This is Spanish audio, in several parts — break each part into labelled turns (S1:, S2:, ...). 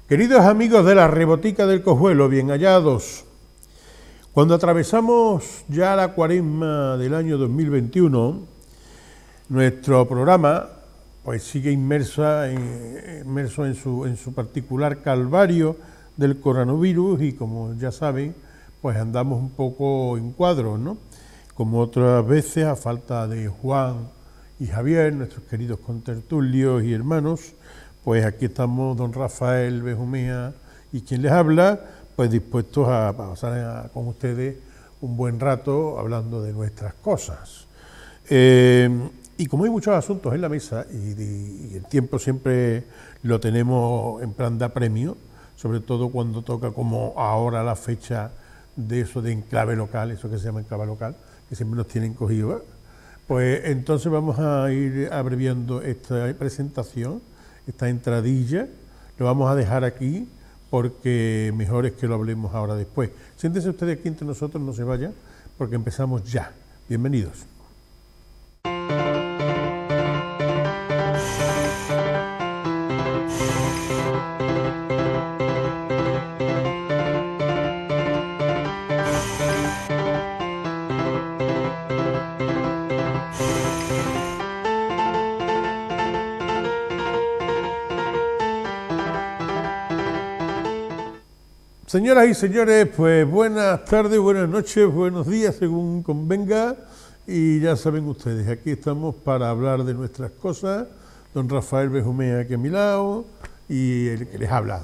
S1: Queridos amigos de la Rebotica del Cojuelo, bien hallados. Cuando atravesamos ya la cuaresma del año 2021, nuestro programa pues sigue inmerso en su particular calvario del coronavirus y, como ya saben, pues andamos un poco en cuadros, ¿no? Como otras veces, a falta de Juan y Javier, nuestros queridos contertulios y hermanos, pues aquí estamos don Rafael Benjumea y quien les habla, pues dispuestos a pasar con ustedes un buen rato hablando de nuestras cosas. Y como hay muchos asuntos en la mesa y el tiempo siempre lo tenemos en plan de apremio, sobre todo cuando toca como ahora la fecha de eso de enclave local, eso que se llama enclave local, que siempre nos tienen cogido, pues entonces vamos a ir abreviando esta presentación, esta entradilla, lo vamos a dejar aquí porque mejor es que lo hablemos ahora después. Siéntense ustedes aquí entre nosotros, no se vayan, porque empezamos ya. Bienvenidos. Señoras y señores, pues buenas tardes, buenas noches, buenos días, según convenga. Y ya saben ustedes, aquí estamos para hablar de nuestras cosas. Don Rafael Benjumea aquí a mi lado y el que les habla.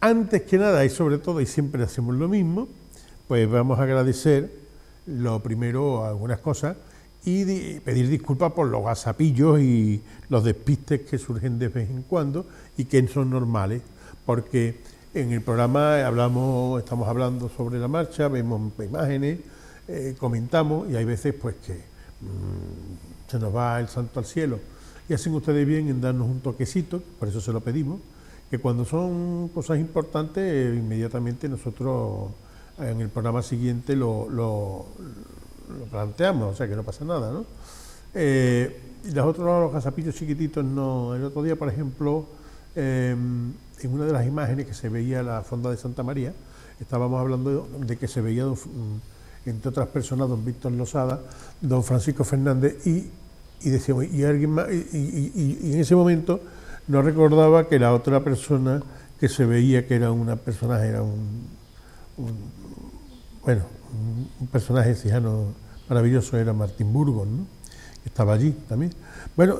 S1: Antes que nada y sobre todo, y siempre hacemos lo mismo, pues vamos a agradecer lo primero algunas cosas y pedir disculpas por los gazapillos y los despistes que surgen de vez en cuando y que son normales, porque en el programa estamos hablando sobre la marcha, vemos imágenes, comentamos y hay veces pues que se nos va el santo al cielo. Y hacen ustedes bien en darnos un toquecito, por eso se lo pedimos, que cuando son cosas importantes, inmediatamente nosotros en el programa siguiente lo planteamos, o sea que no pasa nada, ¿no? Y los gazapillos chiquititos no. El otro día, por ejemplo, en una de las imágenes que se veía la fonda de Santa María, estábamos hablando de que se veía, entre otras personas, don Víctor Losada, don Francisco Fernández, y decíamos, y alguien más, y en ese momento no recordaba que la otra persona que se veía que era una personaje, era un personaje cijano maravilloso, era Martín Burgos, ¿no? Que estaba allí también. Bueno,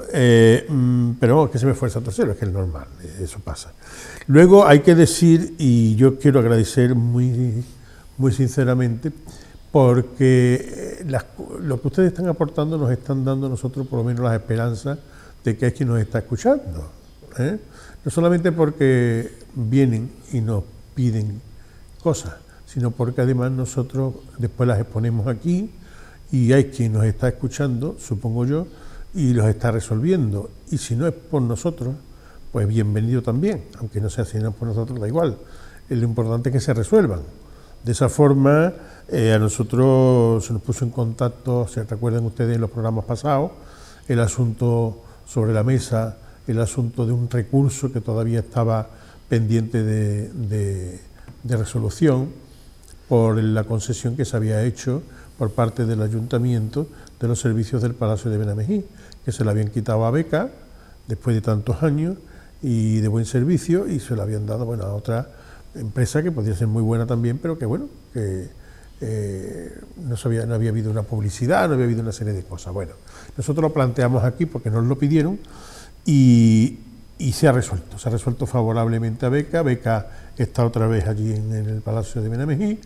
S1: pero vamos, que se me fue el santo cielo, es que es normal, eso pasa. Luego hay que decir, y yo quiero agradecer muy sinceramente, porque lo que ustedes están aportando nos están dando a nosotros por lo menos las esperanzas de que hay quien nos está escuchando, ¿eh? No solamente porque vienen y nos piden cosas, sino porque además nosotros después las exponemos aquí y hay quien nos está escuchando, supongo yo, y los está resolviendo. Y si no es por nosotros, pues bienvenido también, aunque no sea si no es por nosotros, da igual. Lo importante es que se resuelvan. De esa forma, a nosotros se nos puso en contacto, se recuerdan ustedes en los programas pasados, el asunto sobre la mesa, el asunto de un recurso que todavía estaba pendiente de resolución por la concesión que se había hecho por parte del Ayuntamiento de los servicios del Palacio de Benamejí, que se le habían quitado a Beca después de tantos años y de buen servicio, y se lo habían dado a otra empresa que podía ser muy buena también, pero que no había habido una publicidad, no había habido una serie de cosas. Bueno, nosotros lo planteamos aquí porque nos lo pidieron y se ha resuelto favorablemente a Beca. Beca está otra vez allí en el Palacio de Benamejí,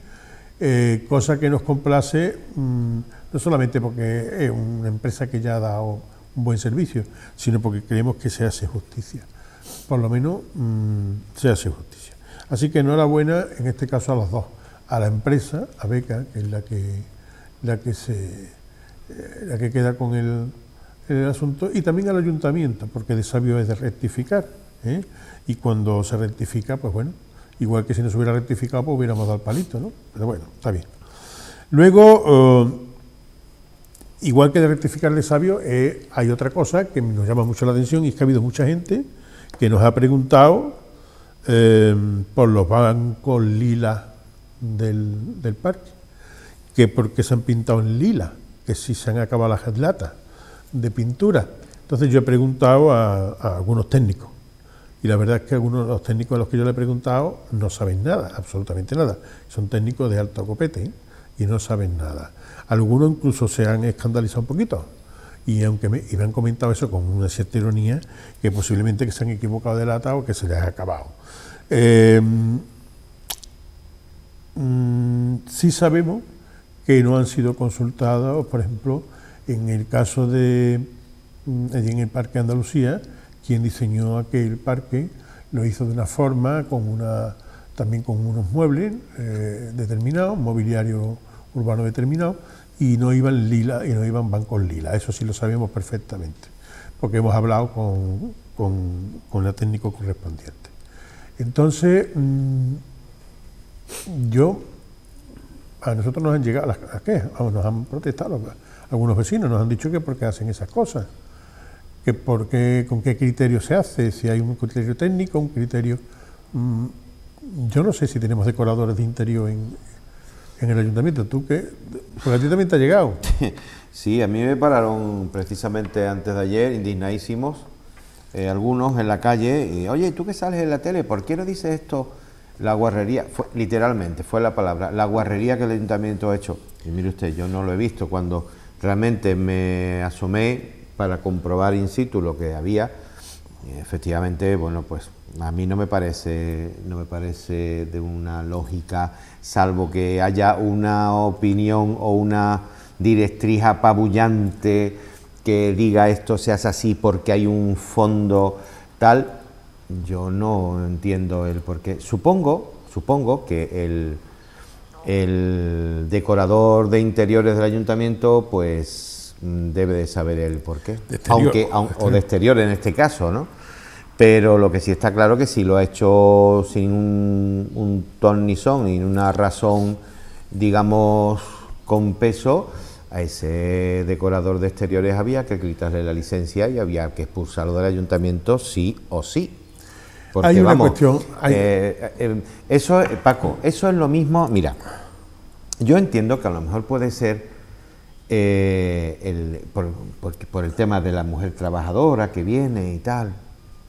S1: cosa que nos complace, no solamente porque es una empresa que ya ha dado un buen servicio, sino porque creemos que se hace justicia. Por lo menos se hace justicia. Así que enhorabuena, en este caso a los dos, a la empresa, a Beca, que es la que queda con el asunto, y también al ayuntamiento, porque de sabio es de rectificar, ¿eh? Y cuando se rectifica, pues bueno, igual que si no se hubiera rectificado, pues hubiéramos dado el palito, ¿no? Pero bueno, está bien. Luego, igual que de rectificar de sabio, hay otra cosa que nos llama mucho la atención, y es que ha habido mucha gente que nos ha preguntado por los bancos lilas del parque, que porque se han pintado en lila, que si se han acabado las latas de pintura. Entonces yo he preguntado a algunos técnicos, y la verdad es que algunos de los técnicos a los que yo le he preguntado no saben nada, absolutamente nada. Son técnicos de alto copete, ¿eh? Y no saben nada. Algunos incluso se han escandalizado un poquito, y aunque me han comentado eso con una cierta ironía, que posiblemente que se han equivocado de lata o que se les ha acabado. Sí sabemos que no han sido consultados, por ejemplo, en el caso de allí en el Parque Andalucía, quien diseñó aquel parque lo hizo de una forma, también con unos muebles determinados, mobiliario urbano determinado, y no iban lila y no iban bancos lila. Eso sí lo sabemos perfectamente, porque hemos hablado con la técnico correspondiente. Entonces, a nosotros nos han llegado las quejas, nos han protestado, algunos vecinos nos han dicho que por qué hacen esas cosas, que con qué criterio se hace, si hay un criterio técnico, un criterio... yo no sé si tenemos decoradores de interior en el ayuntamiento. ¿Tú qué? Porque a ti también te ha llegado.
S2: Sí, a mí me pararon precisamente antes de ayer, indignadísimos, algunos en la calle, y, oye, ¿tú que sales en la tele? ¿Por qué no dices esto? La guarrería, literalmente, fue la palabra, la guarrería que el ayuntamiento ha hecho. Y mire usted, yo no lo he visto. Cuando realmente me asomé para comprobar in situ lo que había, efectivamente, bueno, pues a mí no me parece de una lógica, salvo que haya una opinión o una directriz apabullante que diga esto se hace así porque hay un fondo tal. Yo no entiendo el porqué. Supongo que el decorador de interiores del ayuntamiento pues debe de saber el porqué, o de exterior en este caso, ¿no? Pero lo que sí está claro que si lo ha hecho sin un ton ni son y una razón, digamos, con peso, a ese decorador de exteriores había que quitarle la licencia y había que expulsarlo del ayuntamiento sí o sí. Porque,
S1: hay una cuestión...
S2: eso, Paco, eso es lo mismo... Mira, yo entiendo que a lo mejor puede ser por el tema de la mujer trabajadora que viene y tal,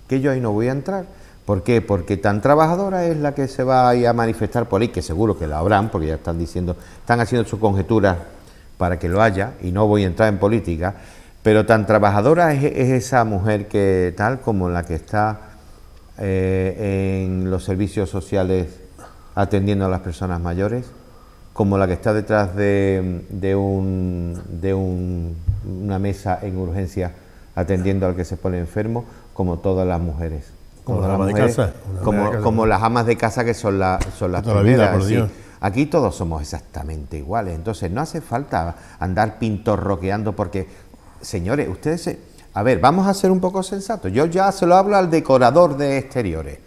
S2: que yo ahí no voy a entrar. ¿Por qué? Porque tan trabajadora es la que se va a ir a manifestar por ahí, que seguro que la habrán, porque ya están haciendo sus conjeturas para que lo haya, y no voy a entrar en política, pero tan trabajadora es esa mujer que tal como la que está en los servicios sociales atendiendo a las personas mayores, como la que está detrás de una mesa en urgencia atendiendo al que se pone enfermo, como todas las mujeres.
S1: Como las amas de casa.
S2: Como las amas de casa, que son las primeras.
S1: Vida, por Dios.
S2: Sí. Aquí todos somos exactamente iguales, entonces no hace falta andar pintorroqueando porque, señores, ustedes... A ver, vamos a ser un poco sensatos. Yo ya se lo hablo al decorador de exteriores.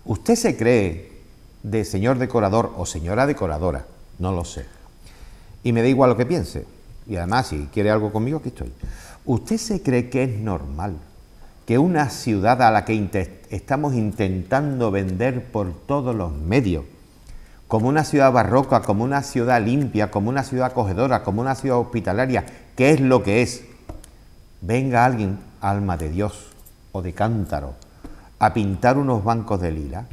S2: ¿Usted se cree de señor decorador o señora decoradora? No lo sé. Y me da igual lo que piense. Y además, si quiere algo conmigo, aquí estoy. ¿Usted se cree que es normal que una ciudad a la que estamos intentando vender por todos los medios, como una ciudad barroca, como una ciudad limpia, como una ciudad acogedora, como una ciudad hospitalaria, que es lo que es, venga alguien, alma de Dios o de cántaro, a pintar unos bancos de lila?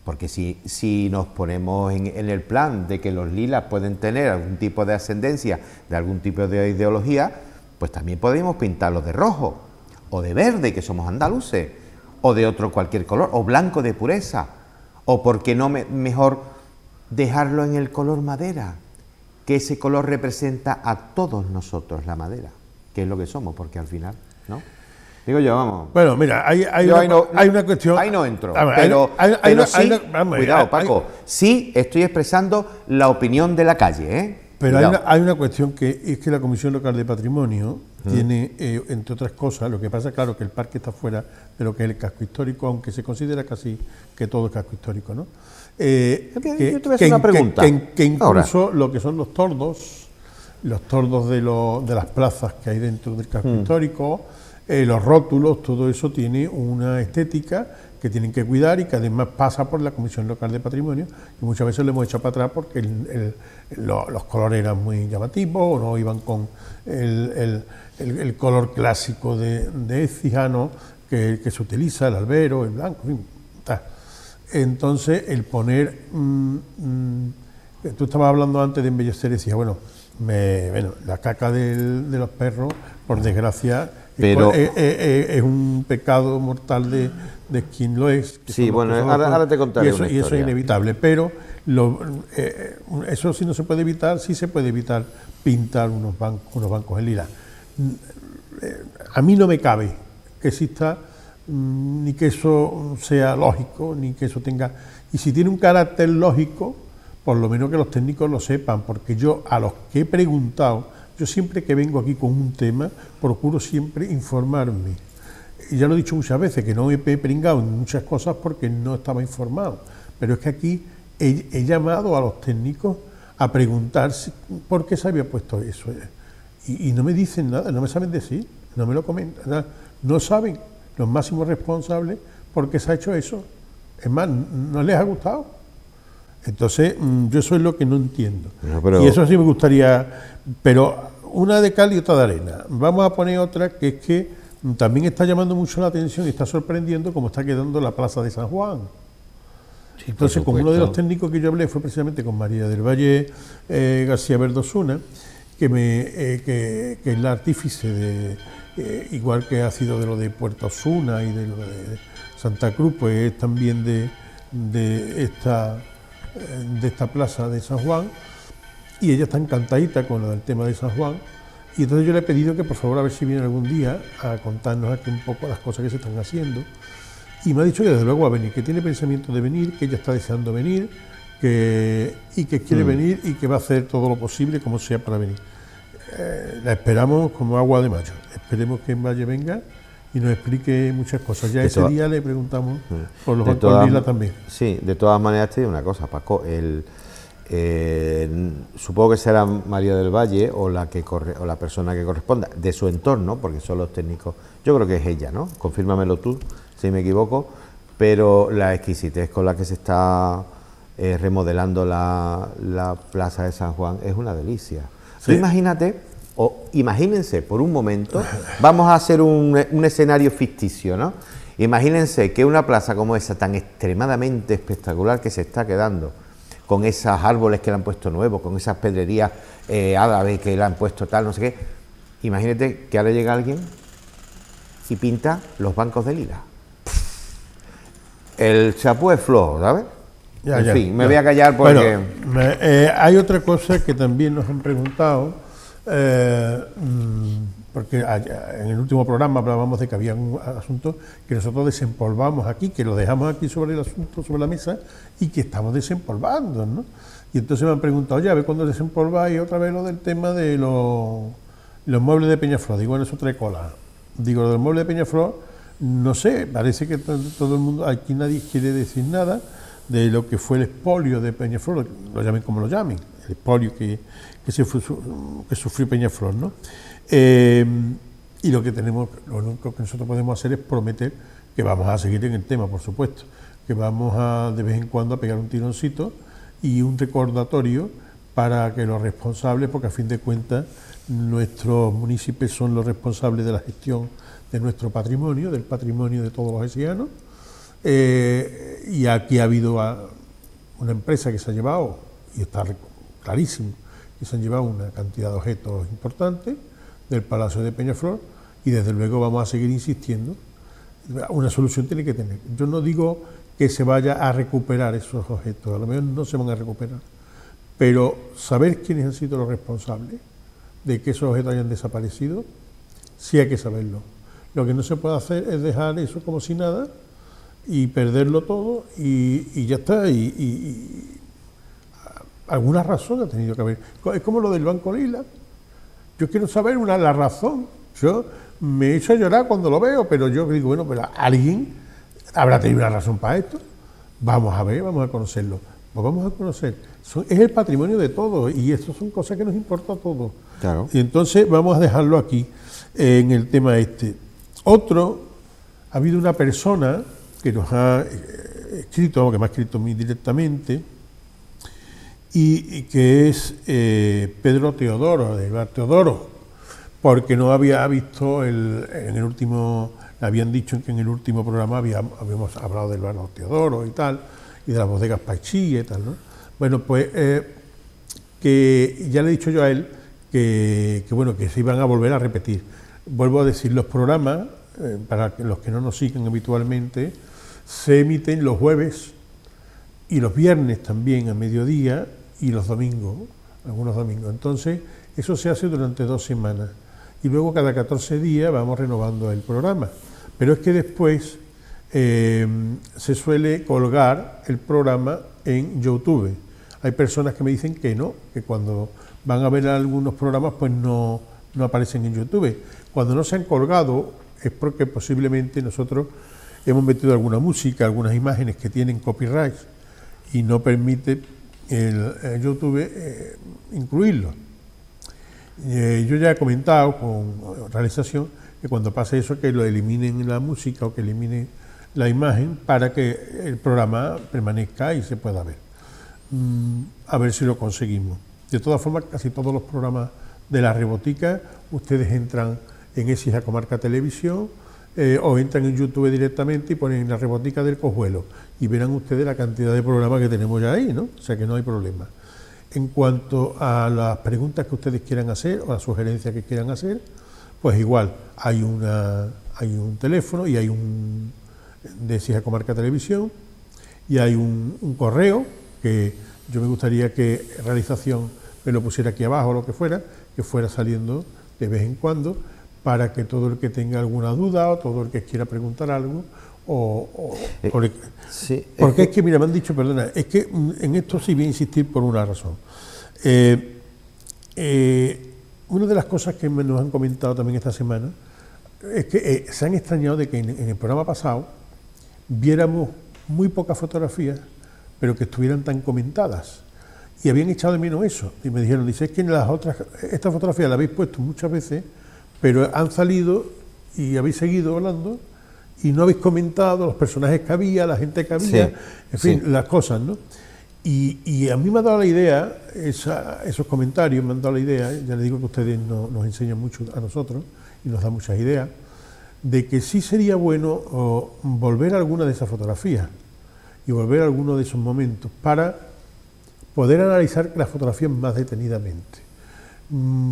S2: Porque si nos ponemos en el plan de que los lilas pueden tener algún tipo de ascendencia, de algún tipo de ideología, pues también podemos pintarlos de rojo, o de verde, que somos andaluces, o de otro cualquier color, o blanco de pureza, o por qué no mejor dejarlo en el color madera, que ese color representa a todos nosotros, la madera, que es lo que somos, porque al final, ¿no? Digo yo, vamos.
S1: Bueno, mira, hay una cuestión...
S2: Ahí no entro,
S1: Vamos,
S2: pero sí, cuidado, Paco, sí estoy expresando la opinión de la calle, ¿eh?
S1: Pero hay una cuestión que es que la Comisión Local de Patrimonio tiene, entre otras cosas, lo que pasa, claro, que el parque está fuera de lo que es el casco histórico, aunque se considera casi que todo es casco histórico, ¿no?
S2: Yo te voy a hacer una pregunta.
S1: Que incluso ahora, lo que son los tordos de las plazas que hay dentro del casco histórico, los rótulos, todo eso tiene una estética que tienen que cuidar y que además pasa por la Comisión Local de Patrimonio, y muchas veces lo hemos echado para atrás porque los colores eran muy llamativos o no iban con el color clásico de Écija, que se utiliza, el albero, el blanco, en fin, tal. Entonces, el poner... tú estabas hablando antes de embellecer y decías, bueno, la caca de los perros, por desgracia,
S2: pero
S1: es un pecado mortal de quien lo es.
S2: Sí, bueno, ahora te contaré una
S1: y eso
S2: historia.
S1: es inevitable, pero eso sí no se puede evitar, sí se puede evitar pintar unos bancos en lila. A mí no me cabe que exista ni que eso sea lógico, ni que eso tenga... Y si tiene un carácter lógico, por lo menos que los técnicos lo sepan, porque yo a los que he preguntado, yo siempre que vengo aquí con un tema, procuro siempre informarme. Y ya lo he dicho muchas veces, que no me he pringado en muchas cosas porque no estaba informado, pero es que aquí he llamado a los técnicos a preguntar por qué se había puesto eso. Y no me dicen nada, no me saben decir, no me lo comentan, nada. No saben los máximos responsables por qué se ha hecho eso. Es más, no les ha gustado. Entonces, yo eso es lo que no entiendo.
S2: No,
S1: y eso sí me gustaría, pero una de cal y otra de arena. Vamos a poner otra que es que también está llamando mucho la atención y está sorprendiendo cómo está quedando la Plaza de San Juan. Sí, entonces, como uno de los técnicos que yo hablé fue precisamente con María del Valle García Verdosuna, que es la artífice igual que ha sido de lo de Puerto Osuna y de lo de Santa Cruz, pues es también de esta plaza de San Juan, y ella está encantadita con lo del tema de San Juan, y entonces yo le he pedido que por favor a ver si viene algún día a contarnos aquí un poco las cosas que se están haciendo, y me ha dicho que desde luego va a venir, que tiene pensamiento de venir, que ella está deseando venir, y que quiere venir y que va a hacer todo lo posible como sea para venir. La esperamos como agua de mayo, esperemos que en Valle venga y nos explique muchas cosas. Ya ese día le preguntamos por los bancos lila también.
S2: Sí, de todas maneras te digo una cosa, Paco, supongo que será María del Valle o la persona que corresponda de su entorno, porque son los técnicos, yo creo que es ella, ¿no? Confírmamelo tú si me equivoco, pero la exquisitez con la que se está remodelando la Plaza de San Juan es una delicia. Sí. Tú imagínate, o imagínense por un momento, vamos a hacer un escenario ficticio, ¿no? Imagínense que una plaza como esa, tan extremadamente espectacular que se está quedando, con esos árboles que le han puesto nuevos, con esas pedrerías árabes que le han puesto tal, no sé qué, imagínate que ahora llega alguien y pinta los bancos de lila. El chapú es flojo, ¿sabes? En fin, me voy a callar porque...
S1: Bueno, hay otra cosa que también nos han preguntado, porque en el último programa hablábamos de que había un asunto que nosotros desempolvamos aquí, que lo dejamos aquí sobre el asunto, sobre la mesa, y que estamos desempolvando, ¿no? Y entonces me han preguntado, ya, a ver cuándo desempolváis otra vez lo del tema de los muebles de Peñaflor. Digo, bueno, eso trae cola. Digo, lo del mueble de Peñaflor, no sé, parece que todo el mundo, aquí nadie quiere decir nada de lo que fue el expolio de Peñaflor, lo llamen como lo llamen, el expolio que sufrió Peñaflor, ¿no? Y lo único que nosotros podemos hacer es prometer que vamos a seguir en el tema, por supuesto, que vamos a de vez en cuando a pegar un tironcito y un recordatorio para que los responsables, porque a fin de cuentas nuestros municipios son los responsables de la gestión de nuestro patrimonio, del patrimonio de todos los hesianos. Y aquí ha habido una empresa que se ha llevado, y está clarísimo, que se han llevado una cantidad de objetos importantes del Palacio de Peñaflor, y desde luego vamos a seguir insistiendo. Una solución tiene que tener. Yo no digo que se vaya a recuperar esos objetos, a lo mejor no se van a recuperar, pero saber quiénes han sido los responsables de que esos objetos hayan desaparecido, sí hay que saberlo. Lo que no se puede hacer es dejar eso como si nada y perderlo todo y ya está. Y alguna razón ha tenido que haber. Es como lo del Banco Lila. Yo quiero saber la razón. Yo me echo a llorar cuando lo veo, pero yo digo, bueno, pero alguien habrá tenido una razón para esto. Vamos a ver, vamos a conocerlo. Pues vamos a conocer. Es el patrimonio de todos y eso son cosas que nos importan a todos.
S2: Claro.
S1: Y entonces vamos a dejarlo aquí en el tema este. Otro, ha habido una persona que nos ha escrito, que me ha escrito a mí directamente, y que es Pedro Teodoro, de Bar Teodoro, porque no había visto en el último, le habían dicho que en el último programa habíamos hablado del Bar Teodoro y tal, y de las bodegas Pachí y tal, ¿no? Bueno, pues que ya le he dicho yo a él que bueno, que se iban a volver a repetir. Vuelvo a decir, los programas, para los que no nos siguen habitualmente, se emiten los jueves y los viernes también a mediodía y los domingos, algunos domingos. Entonces, eso se hace durante 2 semanas y luego cada 14 días vamos renovando el programa. Pero es que después se suele colgar el programa en YouTube. Hay personas que me dicen que no, que cuando van a ver algunos programas pues no aparecen en YouTube. Cuando no se han colgado es porque posiblemente nosotros hemos metido alguna música, algunas imágenes que tienen copyright y no permite el YouTube incluirlo. Yo ya he comentado con realización que cuando pase eso que lo eliminen la música o que eliminen la imagen para que el programa permanezca y se pueda ver. A ver si lo conseguimos. De todas formas, casi todos los programas de la Rebotica, ustedes entran en Écija Comarca Televisión o entran en YouTube directamente y ponen La Rebotica del Cojuelo y verán ustedes la cantidad de programas que tenemos ya ahí, ¿no? O sea que no hay problema. En cuanto a las preguntas que ustedes quieran hacer o las sugerencias que quieran hacer, pues igual, hay un teléfono y hay un de Écija Comarca Televisión y hay un correo que yo me gustaría que realización me lo pusiera aquí abajo o lo que fuera saliendo de vez en cuando, para que todo el que tenga alguna duda o todo el que quiera preguntar algo, porque es que, mira, me han dicho, perdona, es que en esto sí voy a insistir por una razón. Una de las cosas que nos han comentado también esta semana es que se han extrañado de que en el programa pasado viéramos muy pocas fotografías, pero que estuvieran tan comentadas. Y habían echado de menos eso. Y me dijeron, dice, es que en las otras, esta fotografía la habéis puesto muchas veces, pero han salido y habéis seguido hablando y no habéis comentado los personajes que había, la gente que había, en fin, las cosas, ¿no? Y a mí me ha dado la idea, esos comentarios me han dado la idea, ya les digo que ustedes nos enseñan mucho a nosotros y nos dan muchas ideas, de que sí sería bueno volver a alguna de esas fotografías y volver a alguno de esos momentos para poder analizar las fotografías más detenidamente.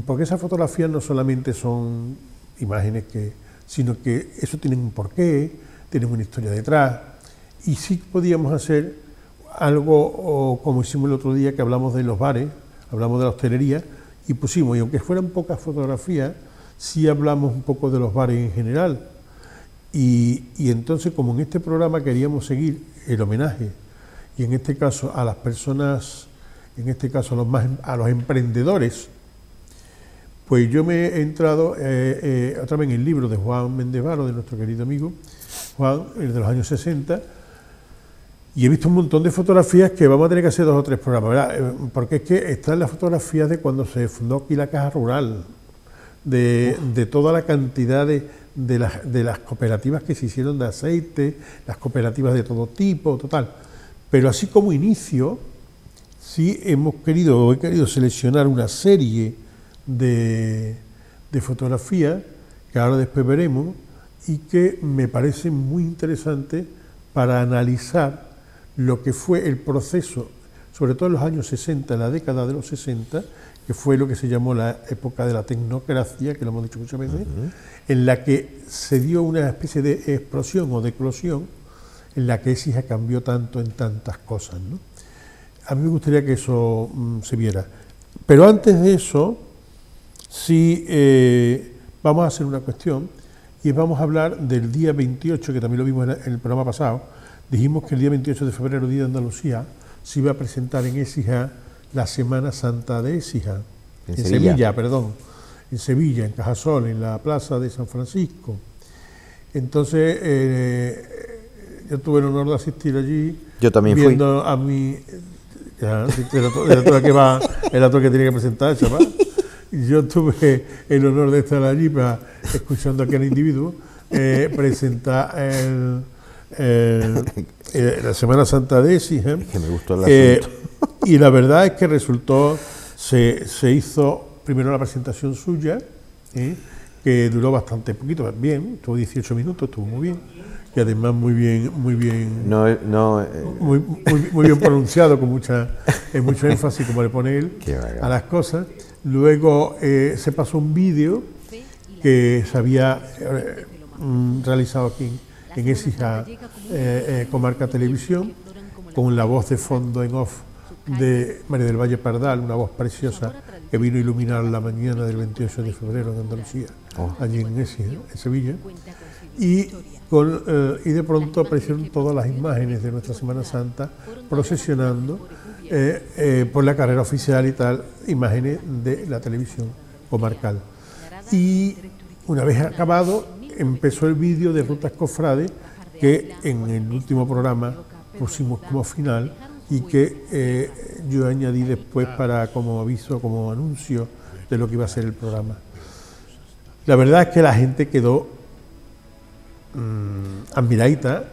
S1: Porque esas fotografías no solamente son imágenes sino que eso tienen un porqué, tienen una historia detrás, y sí podíamos hacer algo como hicimos el otro día que hablamos de los bares, hablamos de la hostelería, y pusimos, y aunque fueran pocas fotografías, sí hablamos un poco de los bares en general. Y entonces, como en este programa queríamos seguir el homenaje, y en este caso a las personas, en este caso a los emprendedores, pues yo me he entrado otra vez en el libro de Juan Méndez Varo, de nuestro querido amigo Juan, el de los años 60, y he visto un montón de fotografías que vamos a tener que hacer 2 o 3 programas, ¿verdad? Porque es que están las fotografías de cuando se fundó aquí la Caja Rural, de toda la cantidad de las cooperativas que se hicieron de aceite, las cooperativas de todo tipo, total. Pero así como inicio, sí he querido seleccionar una serie de fotografías que ahora después veremos y que me parece muy interesante para analizar lo que fue el proceso, sobre todo en los años 60, en la década de los 60, que fue lo que se llamó la época de la tecnocracia, que lo hemos dicho muchas veces, en la que se dio una especie de explosión o de eclosión, en la que Écija cambió tanto en tantas cosas, ¿no? A mí me gustaría que eso se viera. Pero antes de eso, sí vamos a hacer una cuestión, y vamos a hablar del día 28, que también lo vimos en el programa pasado. Dijimos que el día 28 de febrero, Día de Andalucía, se iba a presentar en Écija la Semana Santa de Écija, en Sevilla, en Sevilla, en Cajasol, en la plaza de San Francisco. Entonces, yo tuve el honor de asistir allí.
S2: Yo también
S1: viendo fui. A mi... Ya, el actor que tenía que presentar, chaval. Yo tuve el honor de estar allí escuchando a aquel individuo presentar la Semana Santa de Écija.
S2: Es que me gustó el asunto.
S1: Y la verdad es que resultó, se hizo primero la presentación suya, que duró bastante poquito, bien, tuvo 18 minutos, estuvo muy bien, y además muy bien, muy bien pronunciado, con mucho énfasis, como le pone él, a las cosas. Luego se pasó un vídeo que se había realizado aquí en Écija, Comarca Televisión, con la voz de fondo en off de María del Valle Pardal, una voz preciosa que vino a iluminar la mañana del 28 de febrero en Andalucía, allí en Écija, en Sevilla. Y de pronto aparecieron todas las imágenes de nuestra Semana Santa procesionando por la carrera oficial y tal, imágenes de la televisión comarcal. Y una vez acabado, empezó el vídeo de Rutas Cofrades, que en el último programa pusimos como final y que yo añadí después como aviso, como anuncio de lo que iba a ser el programa. La verdad es que la gente quedó admiradita,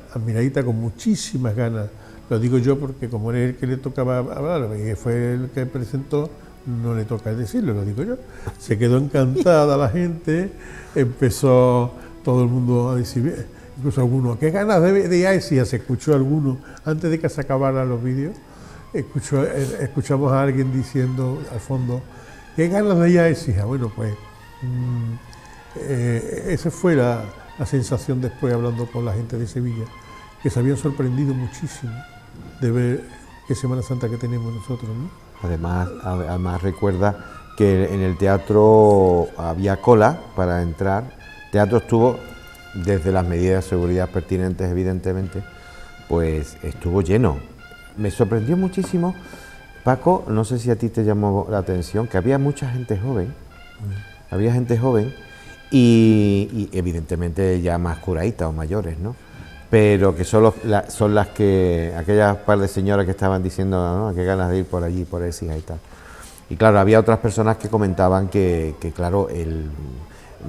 S1: con muchísimas ganas. Lo digo yo porque como era el que le tocaba hablar y fue el que presentó, no le toca decirlo, lo digo yo. Se quedó encantada la gente, empezó todo el mundo a decir, incluso algunos, qué ganas de Écija, se escuchó alguno, antes de que se acabaran los vídeos, escuchamos a alguien diciendo al fondo, qué ganas de Écija. Bueno, pues esa fue la sensación después, hablando con la gente de Sevilla, que se habían sorprendido muchísimo de ver qué Semana Santa que tenemos nosotros, ¿no?
S2: Además recuerda que en el teatro había cola para entrar. El teatro estuvo, desde las medidas de seguridad pertinentes, evidentemente, pues estuvo lleno. Me sorprendió muchísimo, Paco, no sé si a ti te llamó la atención, que había mucha gente joven, y evidentemente ya más curaditas o mayores, ¿no? Pero que son las que, aquellas par de señoras que estaban diciendo, ¿no?, qué ganas de ir por allí, por Écija y tal. Y claro, había otras personas que comentaban que claro, el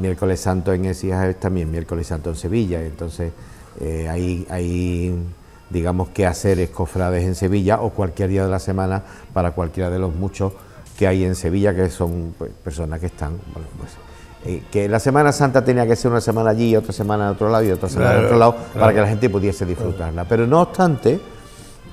S2: miércoles santo en Écija es también miércoles santo en Sevilla, entonces hay digamos que haceres cofrades en Sevilla o cualquier día de la semana para cualquiera de los muchos que hay en Sevilla, que son pues, personas que están, bueno, pues que la Semana Santa tenía que ser una semana allí, otra semana en otro lado y otra semana en otro lado, para que la gente pudiese disfrutarla. Pero no obstante,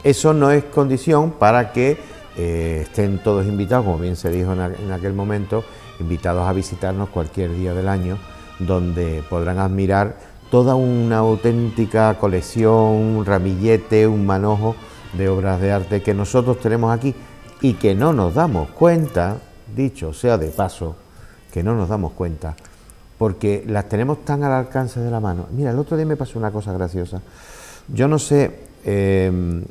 S2: eso no es condición para que estén todos invitados, como bien se dijo en aquel momento, invitados a visitarnos cualquier día del año, donde podrán admirar toda una auténtica colección, un ramillete, un manojo de obras de arte que nosotros tenemos aquí y que no nos damos cuenta, dicho sea de paso, que no nos damos cuenta, porque las tenemos tan al alcance de la mano. Mira, el otro día me pasó una cosa graciosa. Yo no sé,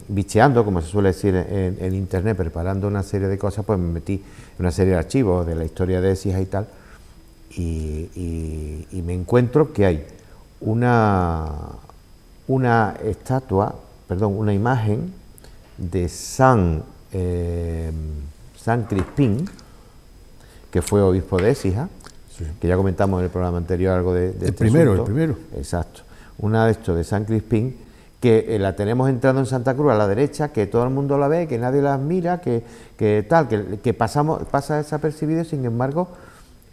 S2: bicheando, como se suele decir en internet, preparando una serie de cosas, pues me metí en una serie de archivos de la historia de Écija y tal, y me encuentro que hay una imagen de San Crispín, que fue obispo de Écija, sí, que ya comentamos en el programa anterior algo de este
S1: primero.
S2: Exacto. Una de estos de San Crispín, que la tenemos entrando en Santa Cruz a la derecha, que todo el mundo la ve, que nadie la mira, que pasa desapercibido, sin embargo,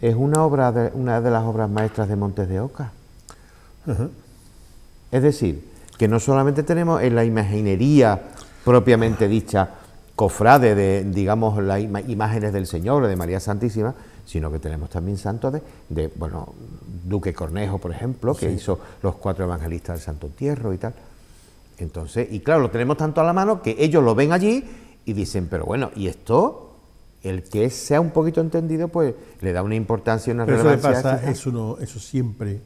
S2: es una de las obras maestras de Montes de Oca. Uh-huh. Es decir, que no solamente tenemos en la imaginería propiamente dicha cofrade de, digamos, las imágenes del Señor o de María Santísima, sino que tenemos también santos de Duque Cornejo, por ejemplo, que hizo los 4 evangelistas del Santo Entierro y tal. Entonces, y claro, lo tenemos tanto a la mano que ellos lo ven allí y dicen, pero bueno, y esto, el que sea un poquito entendido, pues le da una importancia y una relevancia.
S1: Eso siempre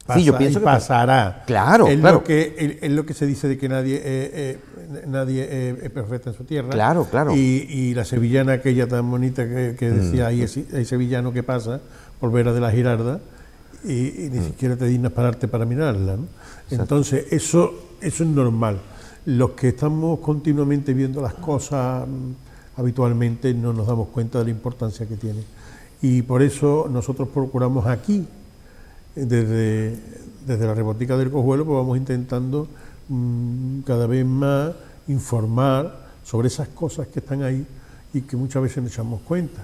S1: pasa,
S2: sí, yo pienso que
S1: pasará.
S2: Claro, claro.
S1: Es lo que se dice de que nadie es perfecto en su tierra.
S2: Claro, claro.
S1: Y la sevillana aquella tan bonita que decía, hay sevillano que pasa por Vera de la Girarda y ni siquiera te dignas pararte para mirarla, ¿no? Entonces, eso es normal. Los que estamos continuamente viendo las cosas habitualmente no nos damos cuenta de la importancia que tiene. Y por eso nosotros procuramos aquí, desde la Rebotica del Cojuelo, pues vamos intentando cada vez más informar sobre esas cosas que están ahí y que muchas veces no echamos cuenta.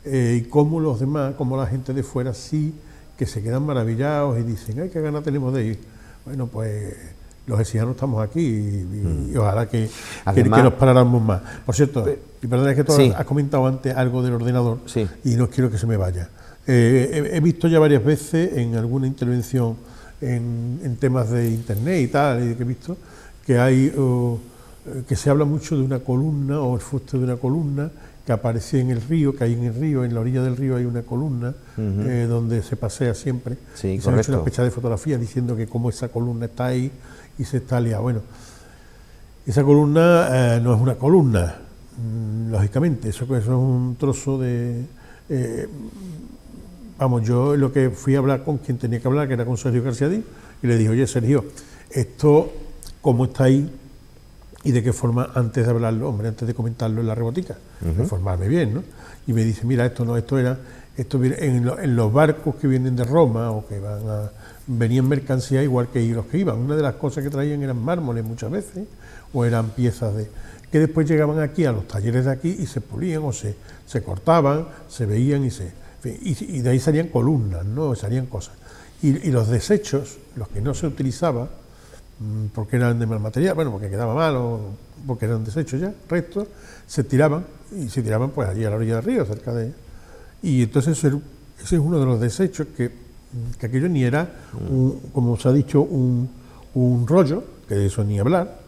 S1: Y cómo los demás, como la gente de fuera sí, que se quedan maravillados y dicen, ay, qué ganas tenemos de ir. Bueno, pues los exijanos estamos aquí y ojalá que nos paráramos más. Por cierto, y perdón, que tú has comentado antes algo del ordenador y no quiero que se me vaya. He visto ya varias veces en alguna intervención en temas de internet y tal, y que he visto que hay que se habla mucho de una columna o el fuste de una columna que aparecía en el río, que hay en el río, en la orilla del río hay una columna donde se pasea siempre.
S2: Sí,
S1: y se han hecho una fecha de fotografía diciendo que como esa columna está ahí y se está liada. Bueno, esa columna no es una columna, lógicamente, eso es un trozo de... vamos, yo lo que fui a hablar con quien tenía que hablar, que era con Sergio García Díaz, y le dije, oye Sergio, esto, ¿cómo está ahí? Y de qué forma, antes de hablarlo, hombre, antes de comentarlo en la rebotica, informarme bien, ¿no? Y me dice, mira, esto viene en los barcos que vienen de Roma o que venían mercancías igual que los que iban. Una de las cosas que traían eran mármoles muchas veces, o eran piezas que después llegaban aquí a los talleres de aquí y se pulían o se cortaban, se veían y de ahí salían columnas, ¿no? Salían cosas. Y los desechos, los que no se utilizaban, porque eran de mal material, bueno, porque quedaba mal o porque eran desechos ya, restos, se tiraban pues allí a la orilla del río, cerca de... Y entonces ese es uno de los desechos que aquello ni era, como se ha dicho, un rollo, que de eso ni hablar,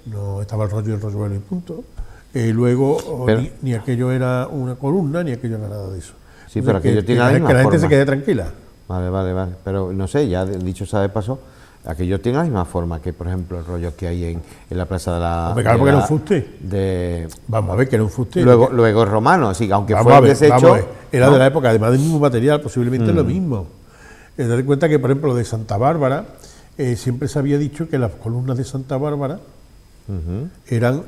S1: no estaba el rollo bueno y punto, luego ni aquello era una columna, ni aquello era nada de eso.
S2: Sí, pero aquello tiene la misma
S1: forma. Que la gente
S2: forma.
S1: se quede tranquila.
S2: Vale, pero no sé, ya dicho sea de paso, aquello tiene la misma forma que, por ejemplo, el rollo que hay en la plaza de la...
S1: Hombre, claro, porque era un fuste. Vamos a ver, que era un fuste.
S2: Luego es romano, así que aunque fue un desecho...
S1: Era de la época, además del mismo material, posiblemente lo mismo. Date cuenta que, por ejemplo, de Santa Bárbara, siempre se había dicho que las columnas de Santa Bárbara eran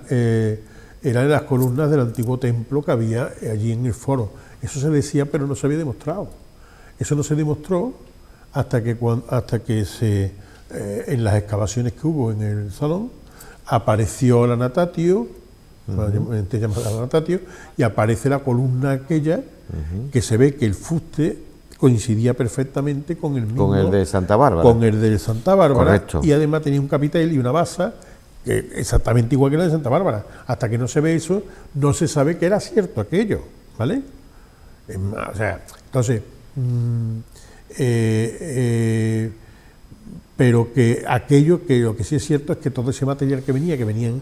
S1: las columnas del antiguo templo que había allí en el foro. Eso se decía, pero no se había demostrado. Eso no se demostró hasta que en las excavaciones que hubo en el salón apareció la Natatio, llamada Natatio, y aparece la columna aquella que se ve que el fuste coincidía perfectamente con el mismo,
S2: con el de Santa Bárbara.
S1: Con el de Santa Bárbara.
S2: Correcto.
S1: Y además tenía un capitel y una basa que exactamente igual que la de Santa Bárbara. Hasta que no se ve eso, no se sabe que era cierto aquello, ¿vale? O sea, entonces, pero que lo que sí es cierto es que todo ese material que venían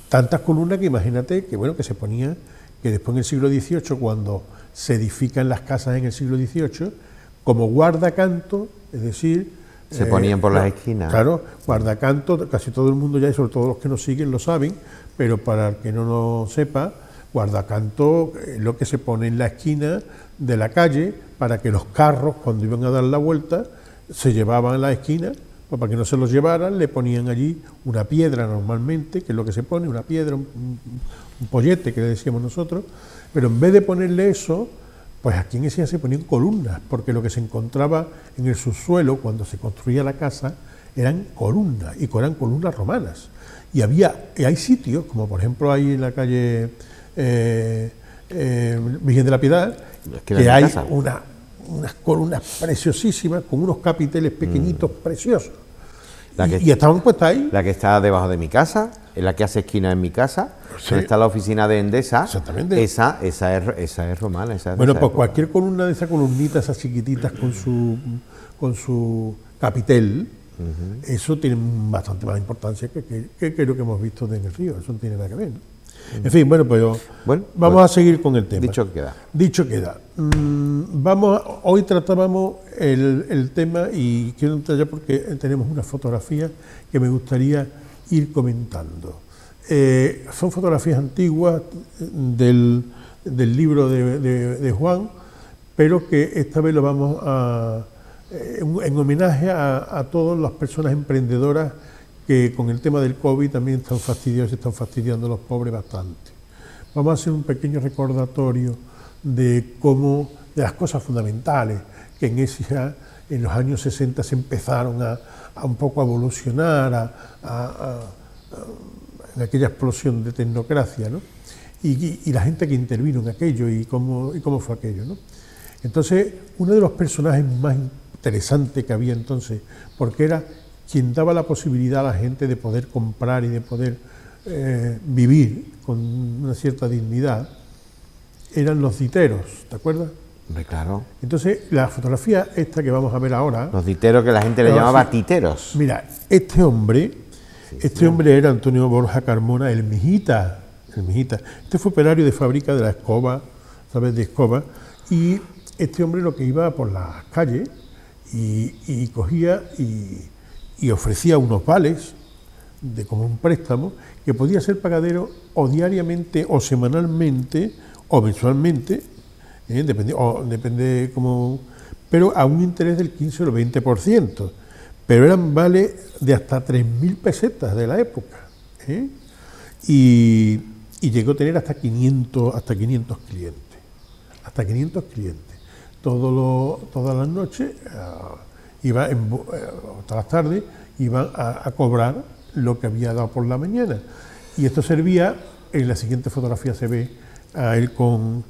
S1: tantas columnas que imagínate que bueno, que se ponía, que después en el siglo XVIII, cuando se edifican las casas en el siglo XVIII, como guardacanto, es decir...
S2: Se ponían por las esquinas.
S1: Claro, guardacanto, casi todo el mundo ya, y sobre todo los que nos siguen lo saben, pero para el que no lo sepa, guardacanto es lo que se pone en la esquina de la calle para que los carros, cuando iban a dar la vuelta, se llevaban a la esquina, pues para que no se los llevaran, le ponían allí una piedra normalmente, que es lo que se pone, una piedra, un pollete que le decíamos nosotros, pero en vez de ponerle eso, pues aquí en ese se ponían columnas, porque lo que se encontraba en el subsuelo cuando se construía la casa eran columnas, y eran columnas romanas. Y hay sitios, como por ejemplo hay en la calle Virgen de la Piedad, que hay unas columnas preciosísimas con unos capiteles pequeñitos preciosos. Y estaban puestas ahí.
S2: La que está debajo de mi casa, en la que hace esquina en mi casa, donde está la oficina de Endesa.
S1: Exactamente.
S2: Esa es romana.
S1: Bueno, pues cualquier columna de esas columnitas, esas chiquititas con su capitel, eso tiene bastante más importancia que lo que hemos visto en el río. Eso no tiene nada que ver, ¿no? En fin, bueno, pues vamos a seguir con el tema. Dicho queda. Hoy tratábamos el tema y quiero entrar ya porque tenemos unas fotografías que me gustaría ir comentando. Son fotografías antiguas del libro de Juan, pero que esta vez lo vamos en homenaje a todas las personas emprendedoras que con el tema del COVID también se están fastidiando los pobres bastante. Vamos a hacer un pequeño recordatorio de las cosas fundamentales que en Écija en los años 60 se empezaron a un poco a evolucionar, en aquella explosión de tecnocracia, ¿no? Y la gente que intervino en aquello y cómo fue aquello, ¿no? Entonces, uno de los personajes más interesantes que había entonces, porque era quien daba la posibilidad a la gente de poder comprar y de poder vivir con una cierta dignidad, eran los diteros, ¿te acuerdas?
S2: Hombre, claro.
S1: Entonces, la fotografía esta que vamos a ver ahora...
S2: Los diteros que la gente le llamaba titeros.
S1: Mira, este hombre era Antonio Borja Carmona, el Mijita. Este fue operario de fábrica de la escoba, ¿sabes? De escoba. Y este hombre lo que iba por las calles y cogía y ofrecía unos vales como un préstamo que podía ser pagadero o diariamente o semanalmente o mensualmente, depende cómo, pero a un interés del 15 o el 20%, pero eran vales de hasta 3.000 pesetas de la época, y llegó a tener hasta 500 clientes, todas las noches, hasta las tardes, iban a cobrar lo que había dado por la mañana, y esto servía, en la siguiente fotografía se ve a él con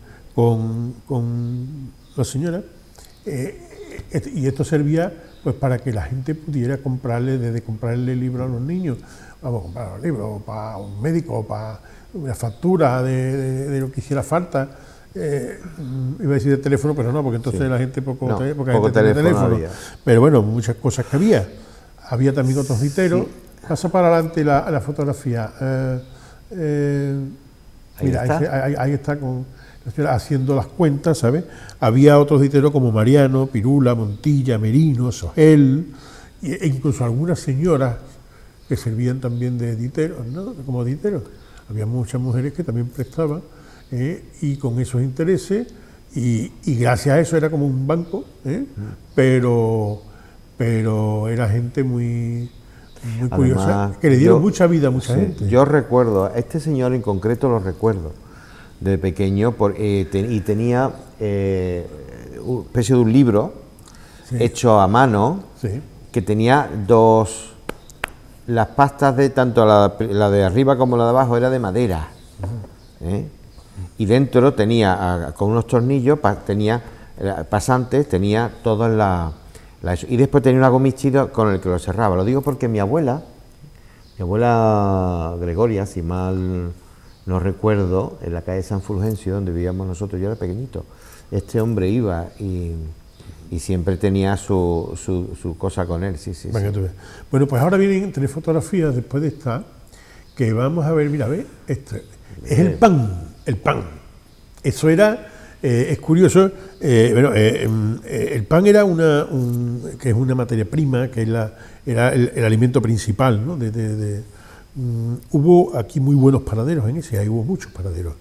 S1: la señora, y esto servía pues para que la gente pudiera desde comprarle libros a los niños, vamos a comprar los libros, o para un médico, o para una factura de lo que hiciera falta, iba a decir de teléfono, pero no, porque entonces la gente poco teléfono. Había. Pero bueno, muchas cosas que había también otros diteros. Pasa para adelante la fotografía. Mira, ahí está con haciendo las cuentas, ¿sabes? Había otros diteros como Mariano, Pirula, Montilla, Merino, Sogel, e incluso algunas señoras que servían también de diteros, ¿no? Como diteros. Había muchas mujeres que también prestaban, y con esos intereses, y gracias a eso era como un banco, pero era gente muy curiosa, además, que le dieron mucha vida a mucha gente.
S2: Yo recuerdo, a este señor en concreto lo recuerdo, de pequeño, y tenía una especie de un libro hecho a mano, que tenía las pastas de tanto la de arriba como la de abajo era de madera, y dentro tenía, con unos tornillos, tenía pasantes, tenía todas y después tenía una gomichita con el que lo cerraba. Lo digo porque mi abuela Gregoria, si mal no recuerdo, en la calle San Fulgencio, donde vivíamos nosotros, yo era pequeñito, este hombre iba y siempre tenía su cosa con él, sí.
S1: Bueno, pues ahora vienen 3 fotografías después de esta, que vamos a ver, mira, este es el pan. Eso era, es curioso, el pan era que es una materia prima, que era el alimento principal, ¿no? Hubo aquí muy buenos panaderos ahí hubo muchos panaderos.